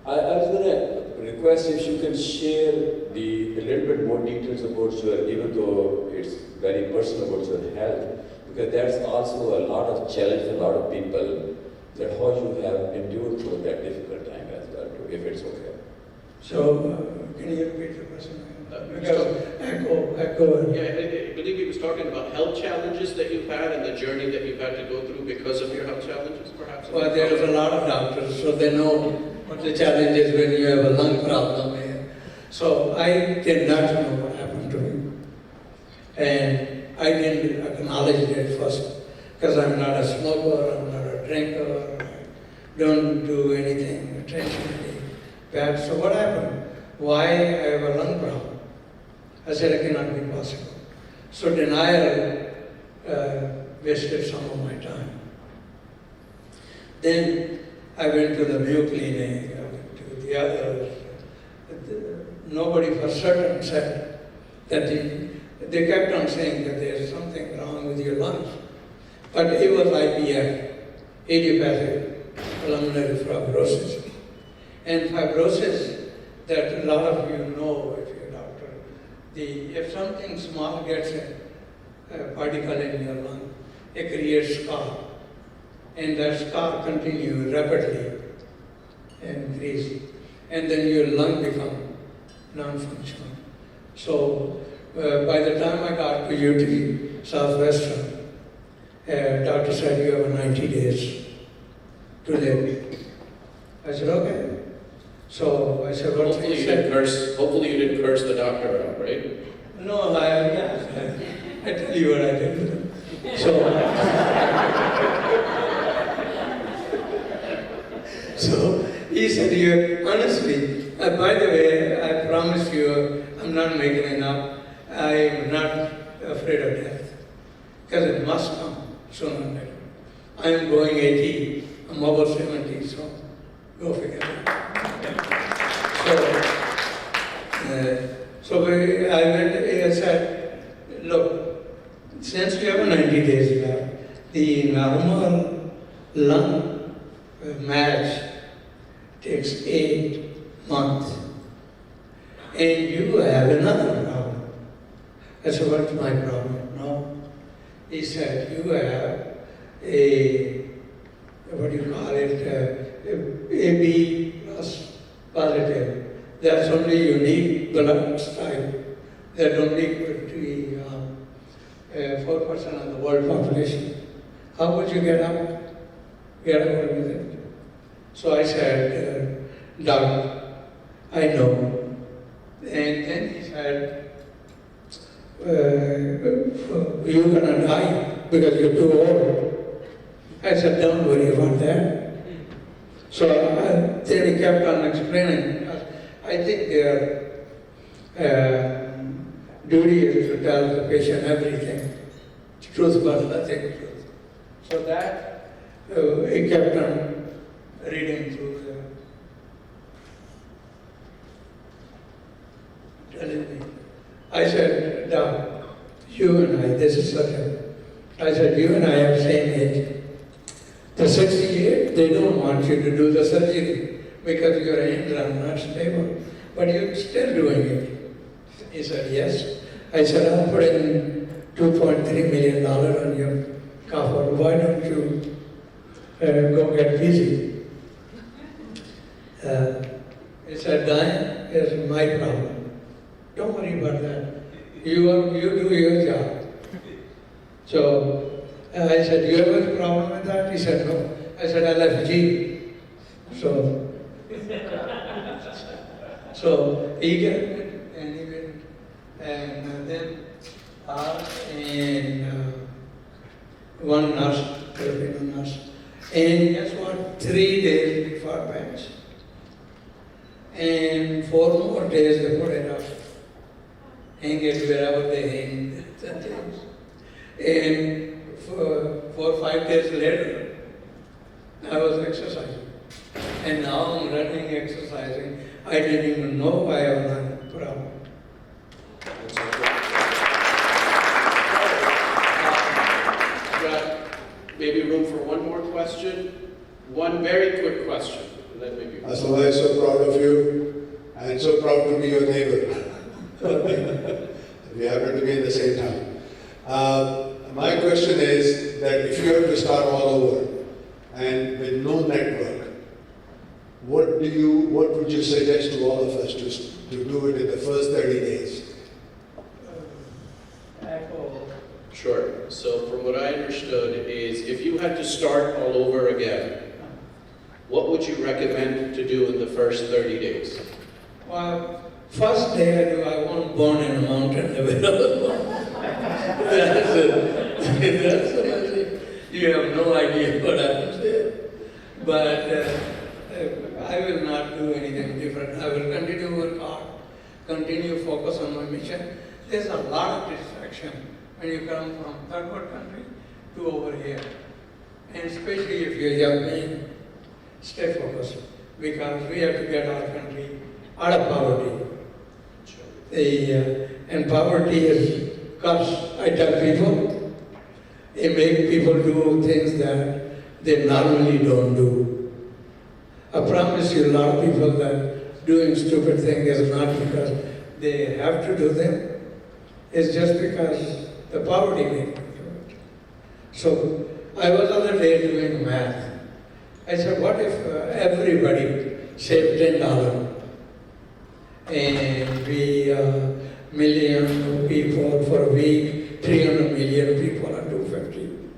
I was going to request if you can share a little bit more details about even though it's very personal about your health, because there's also a lot of challenge for a lot of people that how you have endured through that difficult time as well, if it's okay. So, can you repeat the question? Because echo. Yeah, I believe he was talking about health challenges that you've had and the journey that you've had to go through because of your health challenges, perhaps? Well, there's a lot of doctors, so they know what the challenge is when you have a lung problem. So I did not know what happened to me. And I didn't acknowledge it first, because I'm not a smoker, I'm not a drinker, I don't do anything intentionally bad. So what happened? Why I have a lung problem? I said it cannot be possible. So denial wasted some of my time. Then I went to the Mayo Clinic, I went to the others. Nobody for certain said that they kept on saying that there's something wrong with your lungs. But it was IPF, idiopathic pulmonary fibrosis. And fibrosis, that a lot of you know if you're a doctor, if something small gets a particle in your lung, it creates scar. And that scar continues rapidly increase. And then your lung becomes non-functional. So by the time I got to UT Southwestern, doctor said you have 90 days to live. I said, okay. So I said, what Hopefully you didn't curse the doctor out, right? No, I tell you what I did to them. So he said, honestly, by the way, I promise you, I'm not making it up. I'm not afraid of death, because it must come sooner or later. I'm going 80, I'm over 70, so go figure. So I went, I said, look, since you have 90 days left, the normal lung match takes 8 months. And you have another problem. I said, what's my problem? No. He said, you have AB plus positive. That's only unique blood type. That only equal to 4% of the world population. How would you get away with it? So I said, Doc, I know. And then he said, you're gonna die because you're too old. I said, don't worry about that. So then he kept on explaining. I think their duty is to tell the patient everything, truth but nothing truth. So that he kept on reading through telling me. I said, Doc, you and I, this is such a, I said, you and I have the same age. The 68, they don't want you to do the surgery because your hands are not stable, but you're still doing it. He said, yes. I said, I'm putting $2.3 million on your coffer. Why don't you go get busy? He said, dying is my problem. Don't worry about that. You do your job. So I said, do you have a problem with that? He said, no. I said, LFG. So he got it, and he went, and then and one nurse, Filipino nurse, and guess what? 3 days before bench. And 4 more days they put it up. Hang it wherever they hang the things. And 4 or 5 days later, I was exercising. And now I'm running, exercising. I didn't even know why I was not a problem. Got maybe room for one more question? One very quick question. And then maybe. Aslam, I'm so proud of you and so proud to be your neighbor. We happen to be in the same town. My question is that if you have to start all over and with no network, what would you suggest to all of us to do it in the first 30 days? Sure. So from what I understood is if you had to start all over again, what would you recommend to do in the first 30 days? Well, first day I wasn't born in a mountain. You have no idea what I'm saying. But I will not do anything different. I will continue to work hard, continue focus on my mission. There's a lot of distraction when you come from third world country to over here. And especially if you're young man, stay focused because we have to get our country out of poverty. And poverty is curse. I tell people, it makes people do things that they normally don't do. I promise you a lot of people that doing stupid things is not because they have to do them. It's just because the poverty makes them do it. So I was the other day doing math. I said, what if everybody saved $10 and we million people for a week, 300 million people are 250.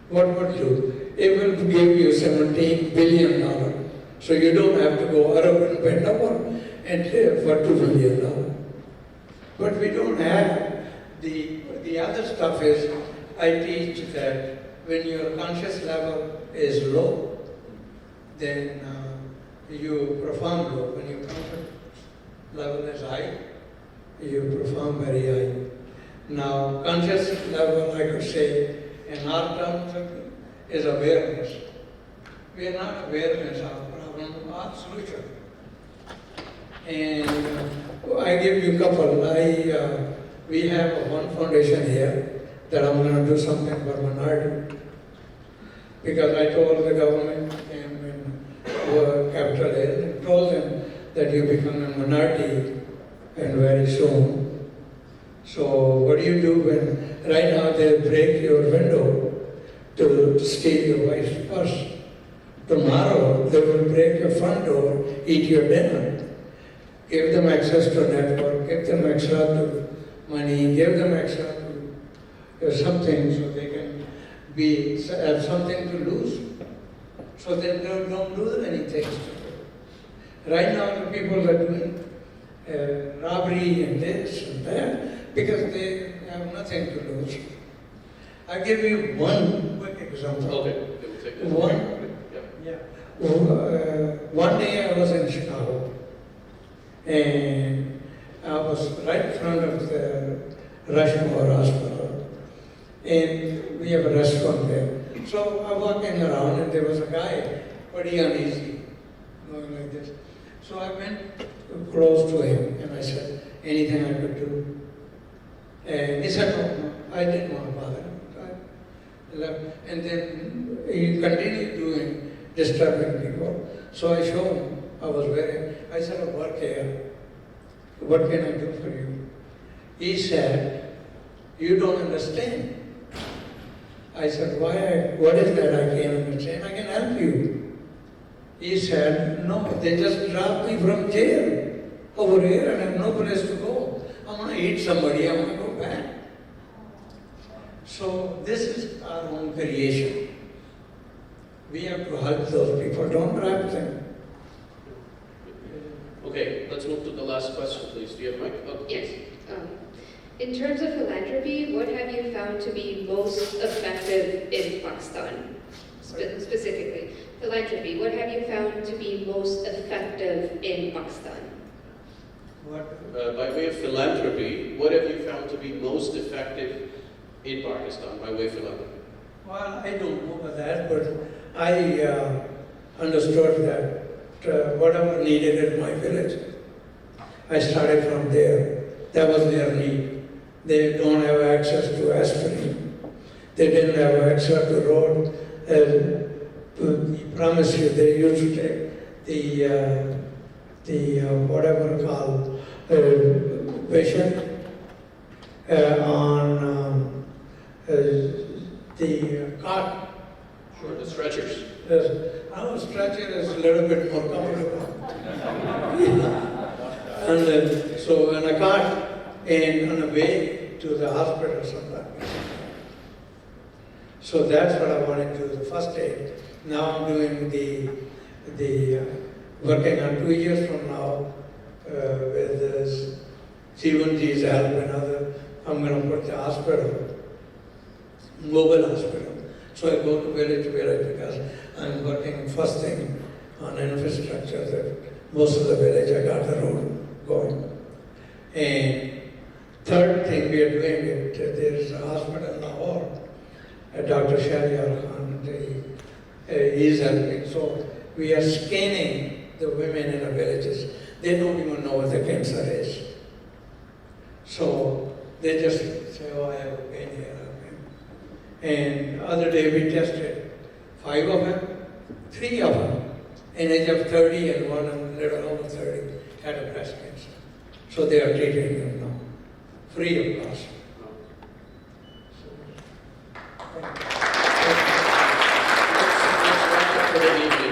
What would you do? It will give you $17 billion. So you don't have to go Arab and bend over and for $2 billion. But we don't have the other stuff is, I teach that when your conscious level is low, then you perform low. When your conscious level is high, you perform very high. Now, conscious level, I could say, in our terms, is awareness. We are not awareness of our problem, our solution. And I give you a couple. We have one foundation here that I'm going to do something for minority. Because I told the government in Capitol Hill, and told them that you become a minority and very soon. So what do you do when right now they break your window to steal your wife's purse? Tomorrow they will break your front door, eat your dinner. Give them access to network, give them access to money, give them access to something so they can have something to lose. So they don't lose anything. Right now, the people are doing robbery and this and that because they have nothing to lose. I'll give you one quick example. Okay, we'll take this. One, Yeah. one day I was in Chicago and I was right in front of the Rushmore Hospital and we have a restaurant there. So I'm walking around and there was a guy pretty uneasy, going like this. So I went close to him and I said, anything I could do? And he said, no, I didn't want to bother him. I left. And then he continued doing disturbing people. So I showed him I was wearing. I said, I work here. What can I do for you? He said, you don't understand. I said, why? What is that I can't understand? I can help you. He said, no, they just dropped me from jail over here and I have no place to go. I want to eat somebody, I want to go back. So this is our own creation. We have to help those people, don't trap them. Okay, let's move to the last question, please. Do you have a mic? Oh, Yes. In terms of philanthropy, what have you found to be most effective in Pakistan? Specifically, philanthropy, what have you found to be most effective in Pakistan? What? By way of philanthropy, what have you found to be most effective in Pakistan by way of philanthropy? Well, I don't know about that, but I understood that whatever needed in my village, I started from there. That was their need. They don't have access to aspirin. They didn't have access to road. We promise you, they used to take the whatever called patient on the cart. Sure, the stretchers. Our stretcher is a little bit more comfortable. And so on a cart and on the way to the hospital sometimes. So that's what I wanted to do the first day. Now I'm doing the working on 2 years from now with this C1G's help and other. I'm going to put the hospital, mobile hospital. So I go to village to village because I'm working first thing on infrastructure that most of the village I got the road going. And third thing we are doing it, there is a hospital in Lahore, Dr. Shaikh Khan, he's helping. So we are scanning the women in the villages. They don't even know what the cancer is. So they just say, oh, I have a pain here. And other day we tested 5 of them, 3 of them, in age of 30 and one a little over 30 had a breast cancer. So they are treating them now, free of cost.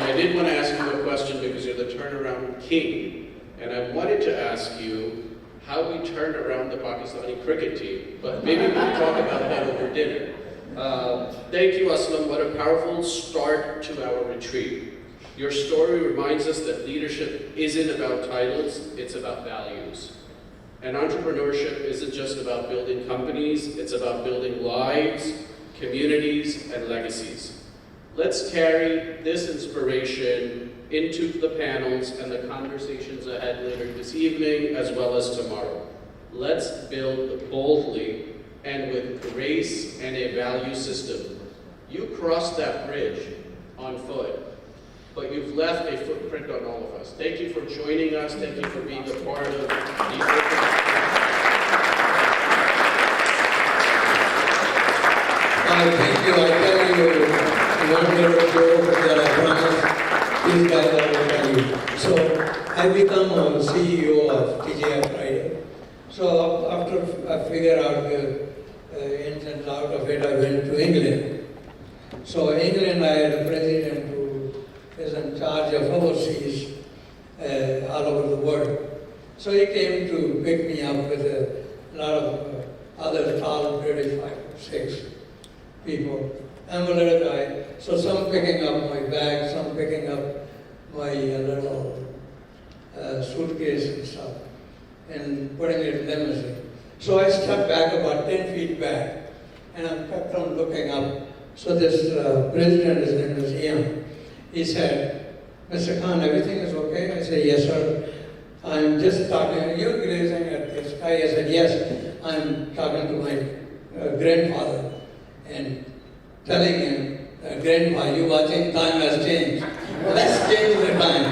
I did want to ask you a question because you're the turnaround king, and I wanted to ask you how we turned around the Pakistani cricket team, but maybe we'll talk about that over dinner. Thank you, Aslam. What a powerful start to our retreat. Your story reminds us that leadership isn't about titles, it's about values. And entrepreneurship isn't just about building companies, it's about building lives, communities, and legacies. Let's carry this inspiration into the panels and the conversations ahead later this evening as well as tomorrow. Let's build boldly and with grace and a value system. You crossed that bridge on foot, but you've left a footprint on all of us. Thank you for joining us. Thank you for being a part of the Thank you. I tell you, one little joke that I promised these guys I will tell you. So I become a CEO of TGI Fridays. So after I figured out the ins and outs of it, I went to England. So in England, I had a president who is in charge of overseas all over the world. So he came to pick me up with a lot of other tall British 5, 6 people. I'm a little guy, so some picking up my bag, some picking up my little suitcase and stuff and putting it in limousine. So I stepped back about 10 feet back and I kept on looking up. So this president, his name is Ian, he said, Mr. Khan, everything is okay? I said, yes, sir. I'm just talking, you're gazing at the sky. I said, yes, I'm talking to my grandfather and telling him, Grandpa, you watching, time has changed. Let's change the time.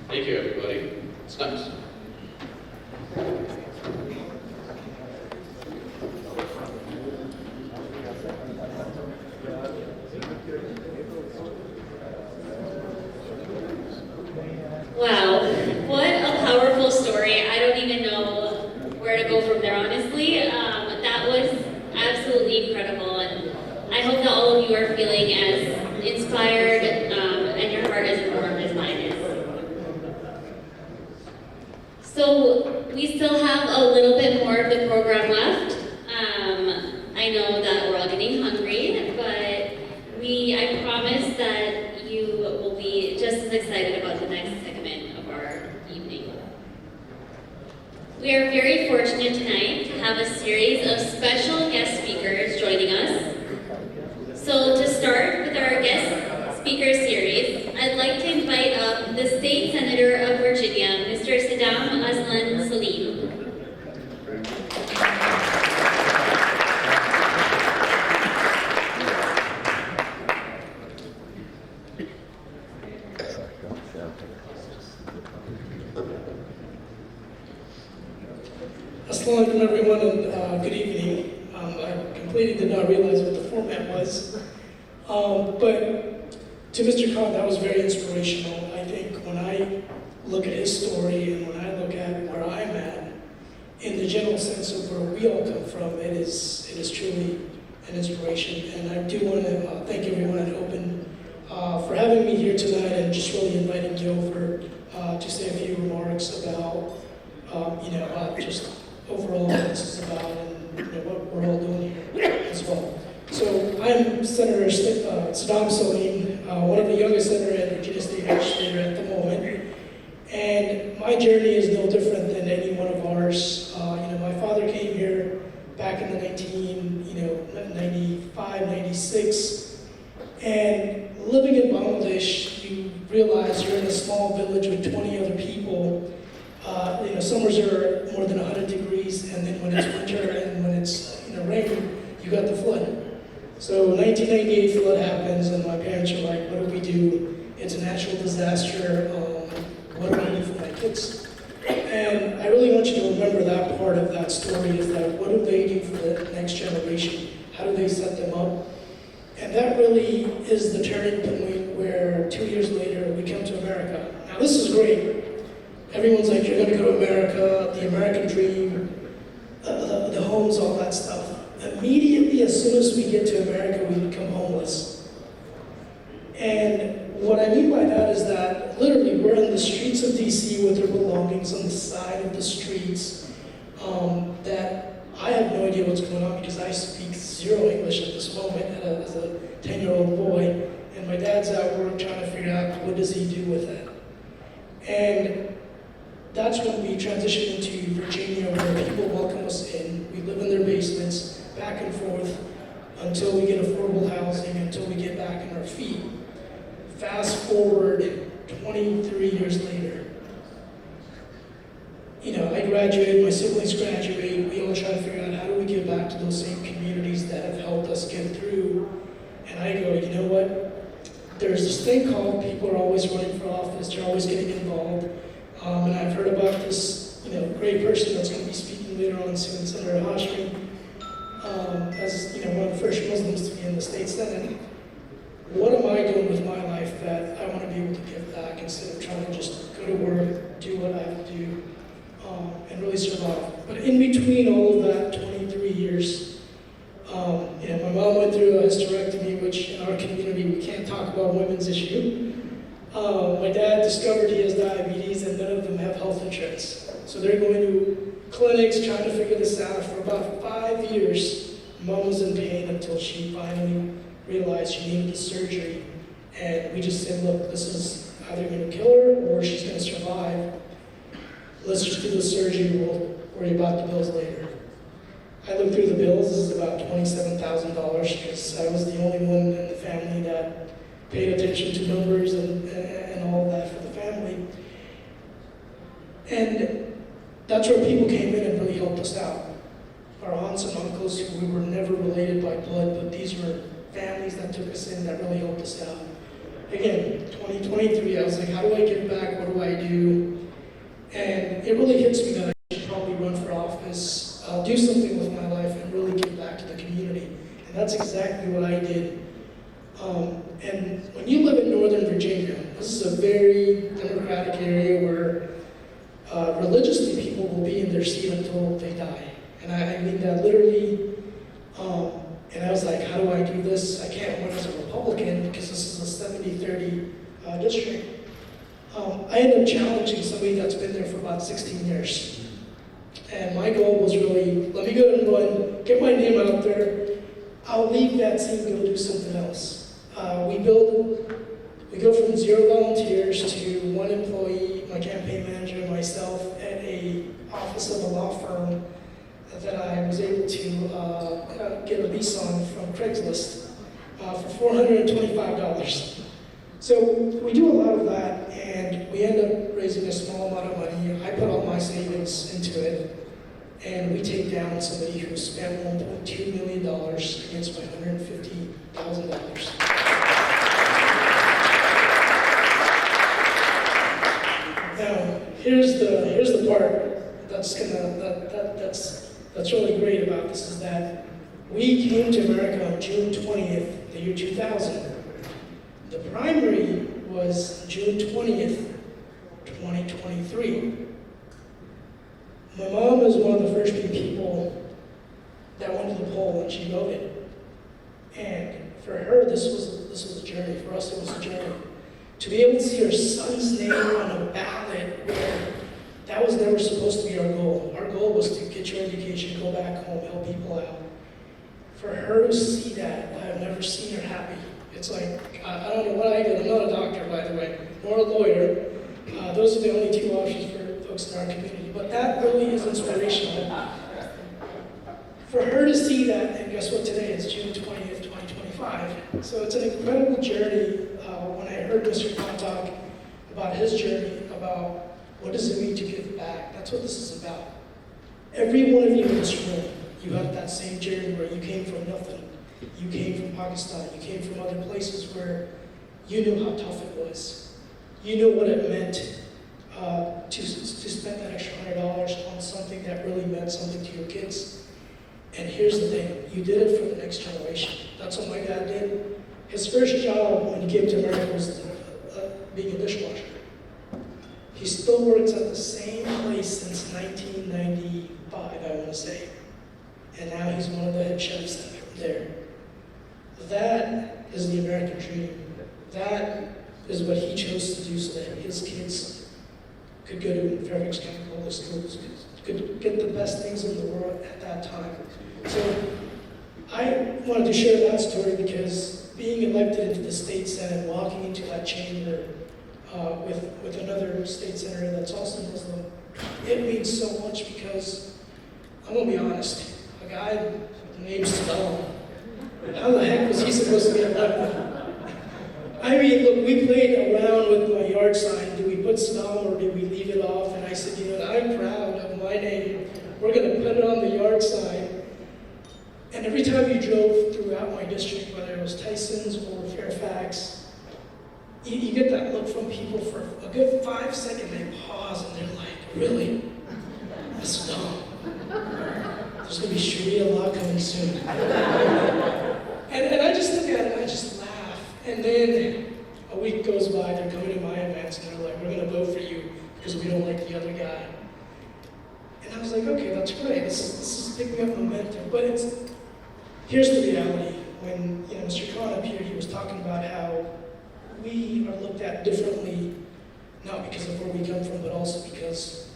Thank you, everybody. It's nice. Wow, what a powerful story. I don't even know where to go from there, honestly. That was absolutely incredible, and I hope that all of you are feeling as inspired and your heart as warm as mine is. So we still have a little bit more of the program left. I know that we're all getting hungry, but I promise that you will be just as excited about the next segment of our evening. We are very fortunate tonight to have a series of special guest speakers joining us. So to start with our guest speaker series, I'd like to invite up the State Senator of Virginia, Mr. Saddam Azlan Salim. Assalamu alaikum everyone, and good evening. I completely did not realize what the format was. But to Mr. Khan, that was very inspirational. I think when I look at his story and when I look at where I'm at, in the general sense of where we all come from, it is truly an inspiration. And I do want to thank everyone at Open for having me here tonight and just really inviting me over to say a few remarks about, just overall what this is about and what we're all doing here as well. So I'm Senator Saddam Salim, one of the youngest senators at Virginia State Legislature at the moment. And my journey is no different than any one of ours. My father came here back in the 95, 96. And living in Bangladesh, you realize you're in a small village with 20 other people. Summers are more than 100 degrees, and then when it's winter and when it's rain, you got the flood. So 1998 flood happens, and my parents are like, what do we do? It's a natural disaster. What do I do for my kids? And I really want you to remember that part of that story is that what do they do for the next generation? How do they set them up? And that really is the turning point where 2 years later we come to America. Now this is great. Everyone's like, you're gonna go to America, the American dream, the homes, all that stuff. Immediately, as soon as we get to America, we become homeless. And what I mean by that is that literally we're in the streets of DC with our belongings on the side of the streets, that I have no idea what's going on because I speak zero English at this moment as a 10-year-old boy, and my dad's at work trying to figure out what does he do with it. And that's when we transition into Virginia, where people welcome us in. We live in their basements, back and forth, until we get affordable housing, until we get back on our feet. Fast forward 23 years later. I graduate, my siblings graduate, we all try to figure out how do we give back to those same communities that have helped us get through. And I go, you know what? There's this thing called people are always running for office, they're always getting involved. And I've heard about this, great person that's going to be speaking later on soon, Senator Hashmi, as one of the first Muslims to be in the state Senate. What am I doing with my life that I want to be able to give back instead of trying to just go to work, do what I have to do, and really survive? But in between all of that 23 years, my mom went through a hysterectomy, which in our community we can't talk about women's issue. My dad discovered he has diabetes and none of them have health insurance. So they're going to clinics trying to figure this out. For about 5 years, Mom was in pain until she finally realized she needed the surgery. And we just said, look, this is either going to kill her or she's going to survive. Let's just do the surgery, we'll worry about the bills later. I looked through the bills, this is about $27,000 because I was the only one in the family that paid attention to numbers and all that for the family. And that's where people came in and really helped us out. Our aunts and uncles who we were never related by blood, but these were families that took us in that really helped us out. Again, 2023, I was like, how do I give back? What do I do? And it really hits me that I should probably run for office, do something with my life, and really give back to the community. And that's exactly what I did. And when you live in Northern Virginia, this is a very democratic area where religiously people will be in their seat until they die. And I mean that literally. And I was like, how do I do this? I can't run as a Republican because this is a 70-30 district. I ended up challenging somebody that's been there for about 16 years. And my goal was really, let me go and run, get my name out there. I'll leave that seat and go do something else. We go from 0 volunteers to 1 employee, my campaign manager, and myself, at a office of a law firm that I was able to get a lease on from Craigslist for $425. So we do a lot of that, and we end up raising a small amount of money. I put all my savings into it, and we take down somebody who spent $1.2 million against my $150,000. Now, here's the part that's really great about this is that we came to America on June 20th, the year 2000. The primary was June 20th, 2023. My mom is one of the first few people that went to the poll and she voted. And for her, this was a journey. For us, it was a journey. To be able to see her son's name on a ballot where that was never supposed to be our goal. Our goal was to get your education, go back home, help people out. For her to see that, I have never seen her happy. It's like, I don't know what I did. I'm not a doctor, by the way, nor a lawyer. Those are the only 2 options for folks in our community. But that really is inspirational. For her to see that, and guess what today is? June 20th, 2025. So it's an incredible journey. When I heard Mr. Khan talk about his journey, about what does it mean to give back, that's what this is about. Every one of you in this room, you have that same journey where you came from nothing. You came from Pakistan, you came from other places where you knew how tough it was. You knew what it meant to spend that extra $100 on something that really meant something to your kids. And here's the thing, you did it for the next generation. That's what my dad did. His first job when he came to America was being a dishwasher. He still works at the same place since 1995, I want to say. And now he's one of the head chefs there. That is the American dream. That is what he chose to do so that his kids could go to Fairfax County Public Schools, could get the best things in the world at that time. So I wanted to share that story because being elected into the state senate, walking into that chamber with another state senator that's also Muslim, it means so much because, I'm going to be honest, a guy named Saddam, how the heck was he supposed to get elected? I mean, look, we played around with my yard sign. Do we put Saddam or do we leave it off? And I said, you know, I'm proud of my name. We're going to put it on the yard sign. And every time you drove throughout my district, whether it was Tyson's or Fairfax, you get that look from people for a good 5 seconds. They pause and they're like, really? That's dumb. There's going to be Sharia law coming soon. And I just look at it and I just laugh. And then a week goes by, they're coming to my events and they're like, we're going to vote for you because we don't like the other guy. And I was like, okay, that's great. This is picking up momentum. But here's the reality. When Mr. Khan up here, he was talking about how we are looked at differently, not because of where we come from, but also because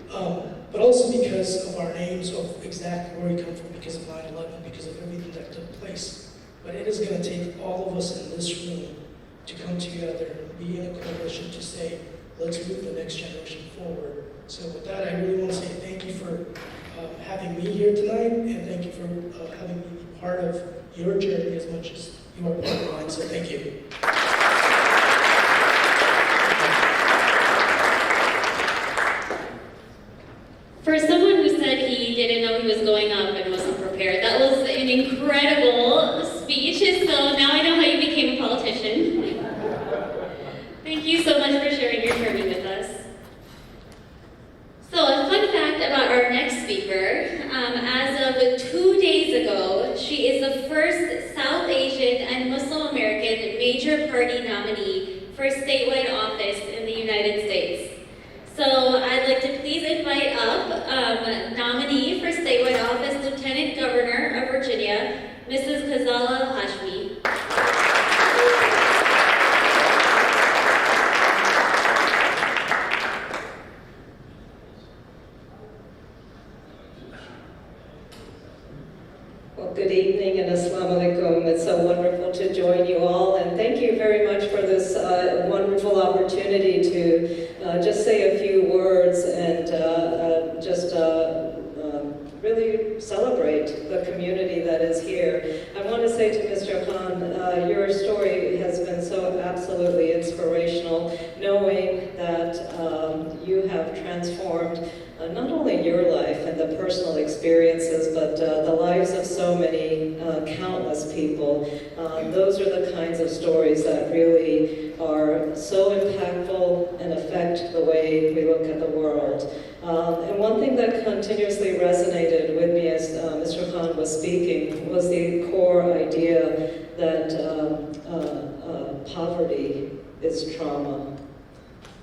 but also because of our names, of exactly where we come from, because of 9/11, because of everything that took place. But it is going to take all of us in this room to come together and be in a coalition to say, let's move the next generation forward. So with that, I really want to say thank you for having me here tonight, and thank you for having me be part of your journey as much as you are part of mine. So thank you. For someone who said he didn't know he was going up and wasn't prepared, that was an incredible speech. So now I know how you became a politician. Thank you so much for sharing your journey with us. So a fun fact about our next speaker, as of 2 days ago, she is the first South Asian and Muslim American major party nominee for statewide office in the United States. So I'd like to please invite up nominee for statewide office, Lieutenant Governor of Virginia, Mrs. Ghazala Hashmi. Well, good evening and Assalamu alaikum. It's so wonderful to join you all, and thank you very much for this wonderful opportunity to just say a few words and really celebrate the community that is here. I want to say to Mr. Khan, your story has been so absolutely inspirational, knowing that you have transformed not only your life and the personal experiences, but the lives of so many countless people. Those are the kinds of stories that really are so impactful and affect the way we look at the world. And one thing that continuously resonated with me as Mr. Khan was speaking was the core idea that poverty is trauma.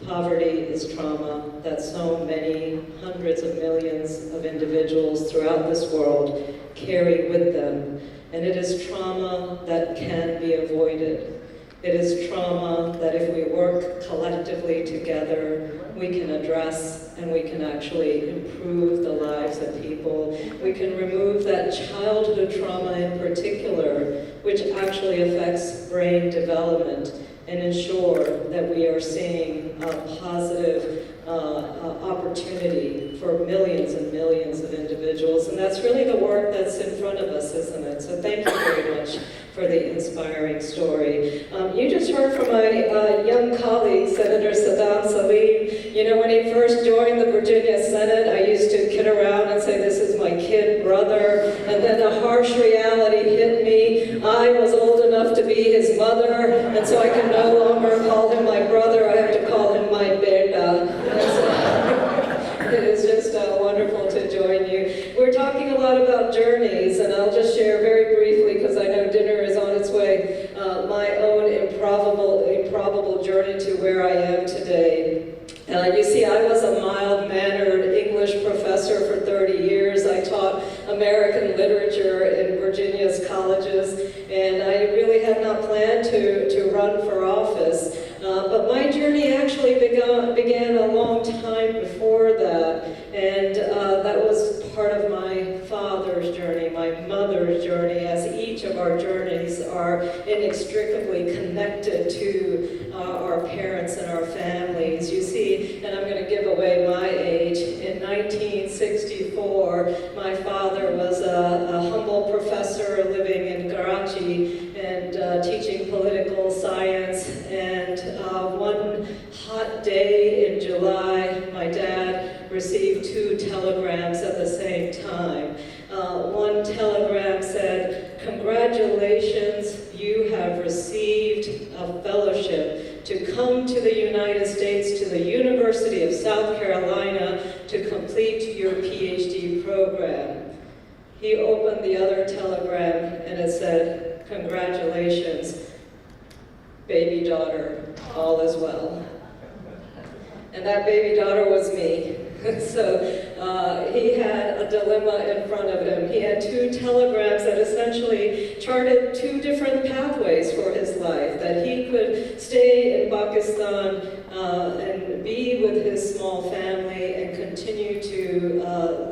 Poverty is trauma that so many hundreds of millions of individuals throughout this world carry with them. And it is trauma that can be avoided. It is trauma that if we work collectively together, we can address and we can actually improve the lives of people. We can remove that childhood trauma in particular, which actually affects brain development, and ensure that we are seeing a positive opportunity for millions and millions of individuals. And that's really the work that's in front of us, isn't it? So thank you very much for the inspiring story. You just heard from my young colleague, Senator Saddam Salim. You know, when he first joined the Virginia Senate, I used to kid around and say, this is my kid brother. And then the harsh reality hit me. I was old enough to be his mother, and so I can no longer call him my brother. I have to call him my beta. It is just wonderful to join you. We're talking a lot about journeys, and I'll just share very briefly, because I know dinner is on its way, my own improbable journey to where I am today. You see, I was a mild-mannered English professor for 30 years. I taught American literature in Virginia's colleges, and I really had not planned to run for office. But my journey actually began a long time before that, and that was part of my father's journey, my mother's journey, as each of our journeys are inextricably connected to our parents and our families. You see, and I'm going to give away my age, in 1964, my father was a humble professor living in Karachi and teaching political science, and one hot day in July, my dad received 2 telegrams at the same time. One telegram said, "Congratulations, you have received a fellowship to come to the United States, to the University of South Carolina, to complete your PhD program." He opened the other telegram and it said, "Congratulations, baby daughter, all is well." And that baby daughter was me. So he had a dilemma in front of him. He had 2 telegrams that essentially charted 2 different pathways for his life, that he could stay in Pakistan and be with his small family and continue to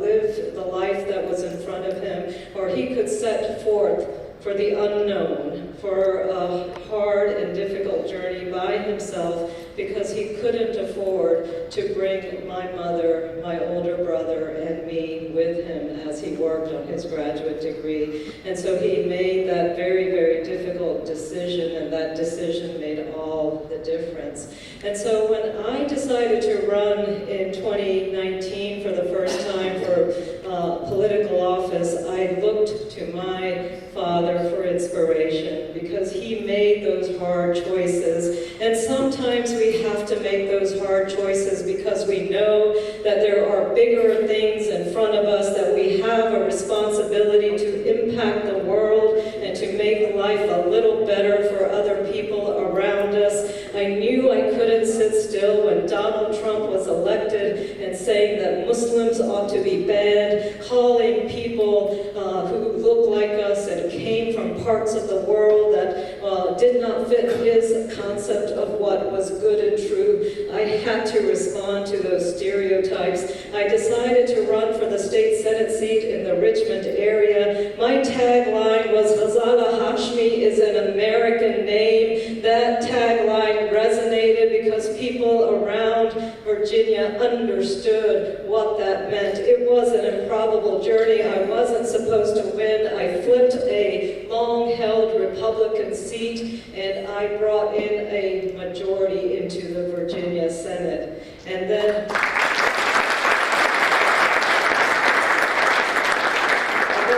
live the life that was in front of him, or he could set forth for the unknown, for a hard and difficult journey by himself, because he couldn't afford to bring my mother, my older brother, and me with him as he worked on his graduate degree. And so he made that very, very difficult decision, and that decision made all the difference. And so when I decided to run in 2019 for the first time for political office, I looked to my father for inspiration, because he made those hard choices. And sometimes we have to make those hard choices because we know that there are bigger things in front of us, that we have a responsibility to impact the world and to make life a little better for other people around us. I knew I couldn't sit still when Donald Trump was elected and saying that Muslims ought to be banned, calling people who look like us and came from parts of the world that did not fit his concept of what was good and true. I had to respond to those stereotypes. I decided to run for the state Senate seat in the Richmond area. My tagline was, Ghazala Hashmi is an American name. That tagline resonated because people around Virginia understood what that meant. It was an improbable journey. I wasn't supposed to win. I flipped a long-held Republican seat, and I brought in a majority into the Virginia Senate. And then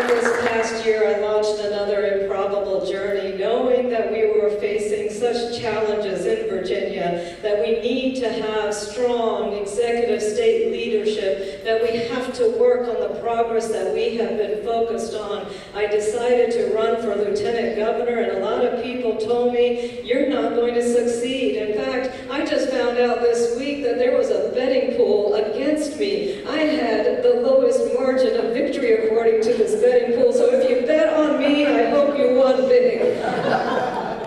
this past year, I launched another improbable journey, knowing that we were facing such challenges in Virginia, that we need to have strong executive state leadership, that we have to work on the progress that we have been focused on. I decided to run for lieutenant governor, and a lot of people told me, you're not going to succeed. In fact, I just found out this week that there was a betting pool against me. I had the lowest margin of victory according to this betting pool, so if you bet on me, I hope you won big.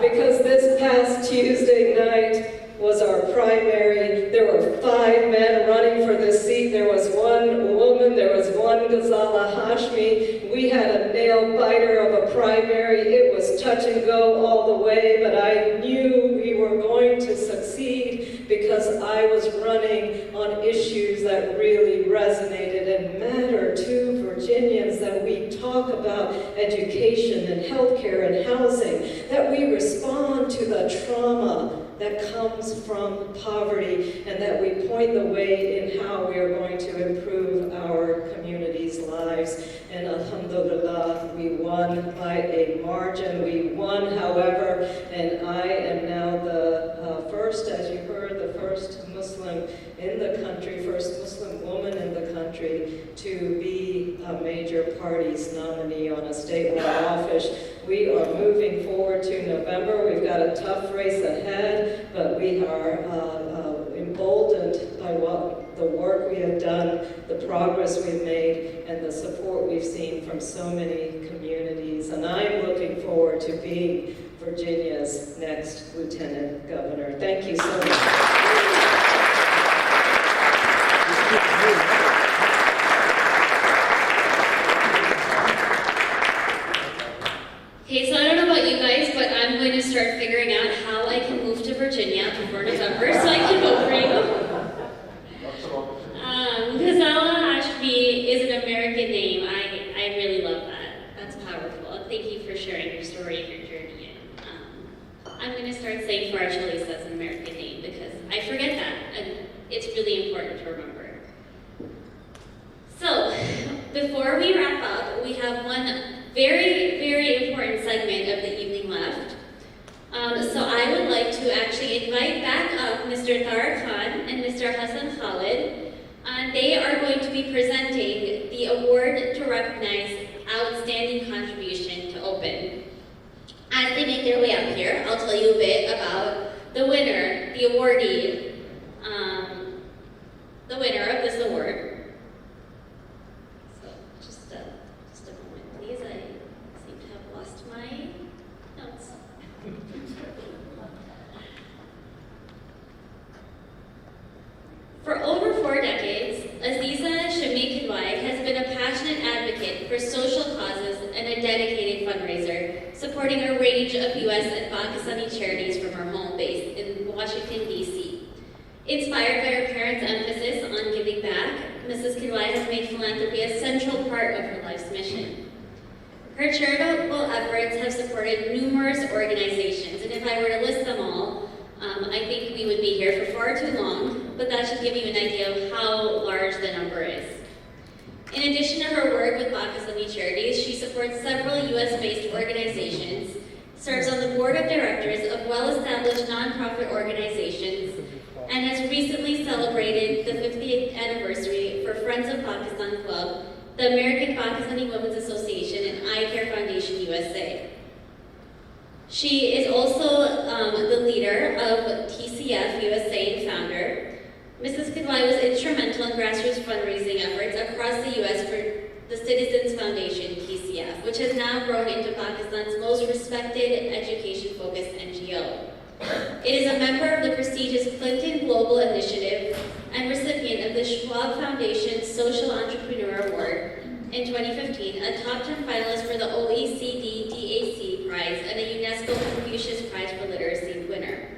Because this past Tuesday night was our primary. There were 5 men running for this seat. There was 1 woman, there was 1 Ghazala Hashmi. We had a nail biter of a primary. It was touch and go all the way, but I knew we were going to succeed because I was running on issues that really resonated and mattered to Virginians, that we talk about education and healthcare and housing, that we respond to the trauma that comes from poverty, and that we point the way in how we are going to improve our communities' lives. And alhamdulillah, we won by a margin. We won, however, and I am now the first, as you heard, the first Muslim in the country, first Muslim woman in the country to be a major party's nominee on a statewide office. We are moving forward to November. We've got a tough race ahead, but we are emboldened by the work we have done, the progress we've made, and the support we've seen from so many communities. And I'm looking forward to being Virginia's next lieutenant governor. Thank you so much. Okay, so I don't know about you guys, but I'm going to start figuring out how I can move to Virginia before November so I can vote for you. Ghazala Hashmi is an American name. I really love that. That's powerful. Thank you for sharing your story and your journey. I'm going to start saying Farah Chalisa as an American name because I forget that, and it's really important to remember. So, before we wrap up, we have one very, very important segment of the evening left. So I would like to actually invite back up Mr. Tariq Khan and Mr. Hassan Khalid. They are going to be presenting the award to recognize outstanding contribution to Open. As they make their way up here, I'll tell you a bit about the winner, the awardee, the winner of this award. So just a moment, please. I seem to have lost my notes. For over U.S. and Pakistani charities from her home base in Washington, D.C. Inspired by her parents' emphasis on giving back, Mrs. Kidwai has made philanthropy a central part of her life's mission. Her charitable efforts have supported numerous organizations, and if I were to list them all, I think we would be here for far too long, but that should give you an idea of how large the number is. In addition to her work with Pakistani charities, she supports several U.S.-based organizations, serves on the board of directors of well-established nonprofit organizations, and has recently celebrated the 50th anniversary for Friends of Pakistan Club, the American Pakistani Women's Association, and Eye Care Foundation USA. She is also the leader of TCF USA and founder. Mrs. Kidwai was instrumental in grassroots fundraising efforts across the U.S. for the Citizens Foundation, TCF, which has now grown into Pakistan's most respected education-focused NGO. It is a member of the prestigious Clinton Global Initiative and recipient of the Schwab Foundation's Social Entrepreneur Award in 2015, a top 10 finalist for the OECD DAC Prize and a UNESCO Confucius Prize for Literacy winner.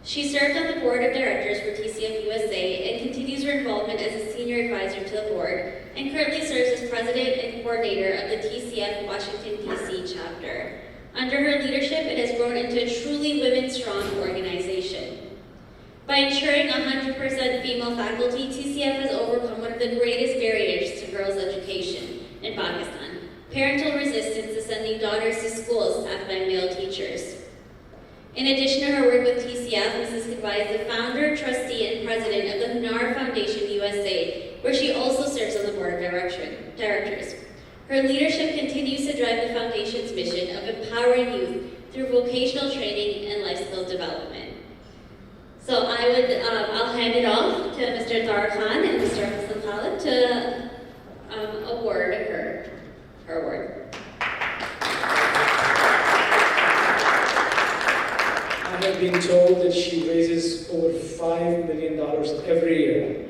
She served on the board of directors for TCF USA and continues her involvement as a senior advisor to the board, and currently serves as president and coordinator of the TCF Washington D.C. chapter. Under her leadership, it has grown into a truly women-strong organization. By ensuring 100% female faculty, TCF has overcome one of the greatest barriers to girls' education in Pakistan: parental resistance to sending daughters to schools staffed by male teachers. In addition to her work with TCF, Mrs. Kidwai is the founder, trustee, and president of the Hunar Foundation USA, where she also serves on the board of directors. Her leadership continues to drive the foundation's mission of empowering youth through vocational training and life skill development. So I'll hand it off to Mr. Tariq Khan and Mr. Hassan Khalid to award her award. I have been told that she raises over $5 million every year.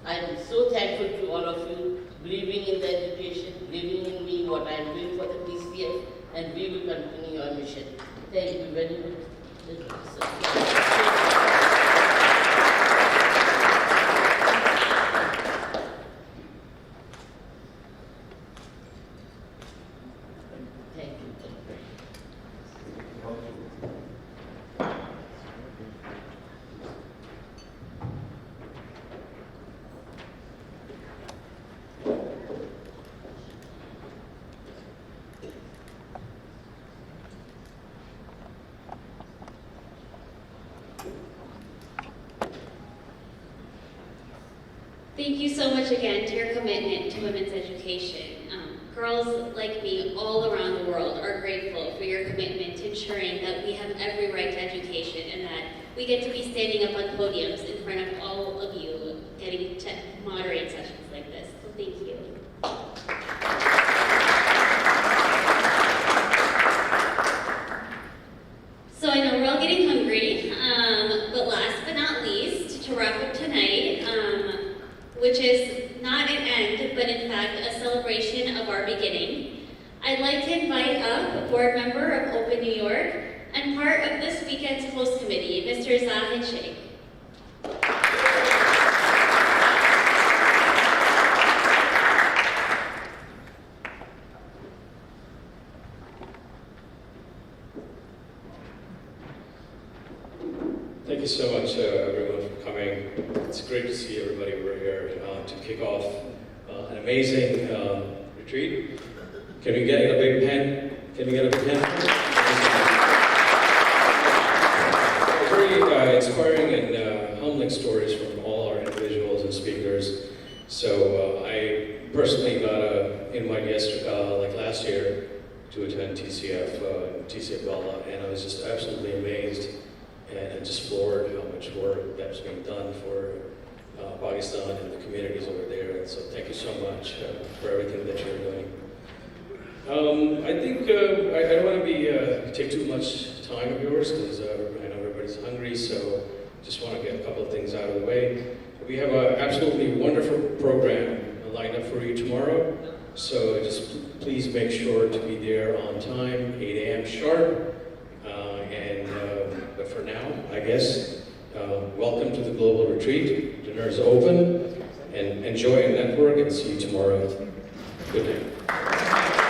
I'm so thankful to all of you, believing in the education, believing in me, what I'm doing for the TCF, and we will continue our mission. Thank you very much. Thank you so much again to your commitment to women's education. Girls like me all around the world are grateful for your commitment to ensuring that we have every right to education and that we get to be standing up on podiums in front of all of you, getting to moderate sessions like this. So thank you. So I know we're all getting hungry, but last but not least, to wrap up tonight, which is not an end, but in fact a celebration of our beginning, I'd like to invite up a board member of Open New York and part of this weekend's host committee, Mr. Zahid Shaikh. Thank you so much, everyone, for coming. It's great to see everybody over here to kick off an amazing retreat. Can we get a big pen? Can we get a big pen? inspiring and humbling stories from all our individuals and speakers. So I personally got an invite yesterday, like last year, to attend TCF Gala, and I was just absolutely amazed and just floored how much work that's being done for Pakistan and the communities over there. And so thank you so much for everything that you're doing. I think I don't want to take too much time of yours because I know everybody's hungry, so just want to get a couple of things out of the way. We have an absolutely wonderful program lined up for you tomorrow, so just please make sure to be there on time, 8 a.m. sharp. But for now, I guess, welcome to the Global Retreat. Dinner is open, and enjoy and network, and see you tomorrow. Good night.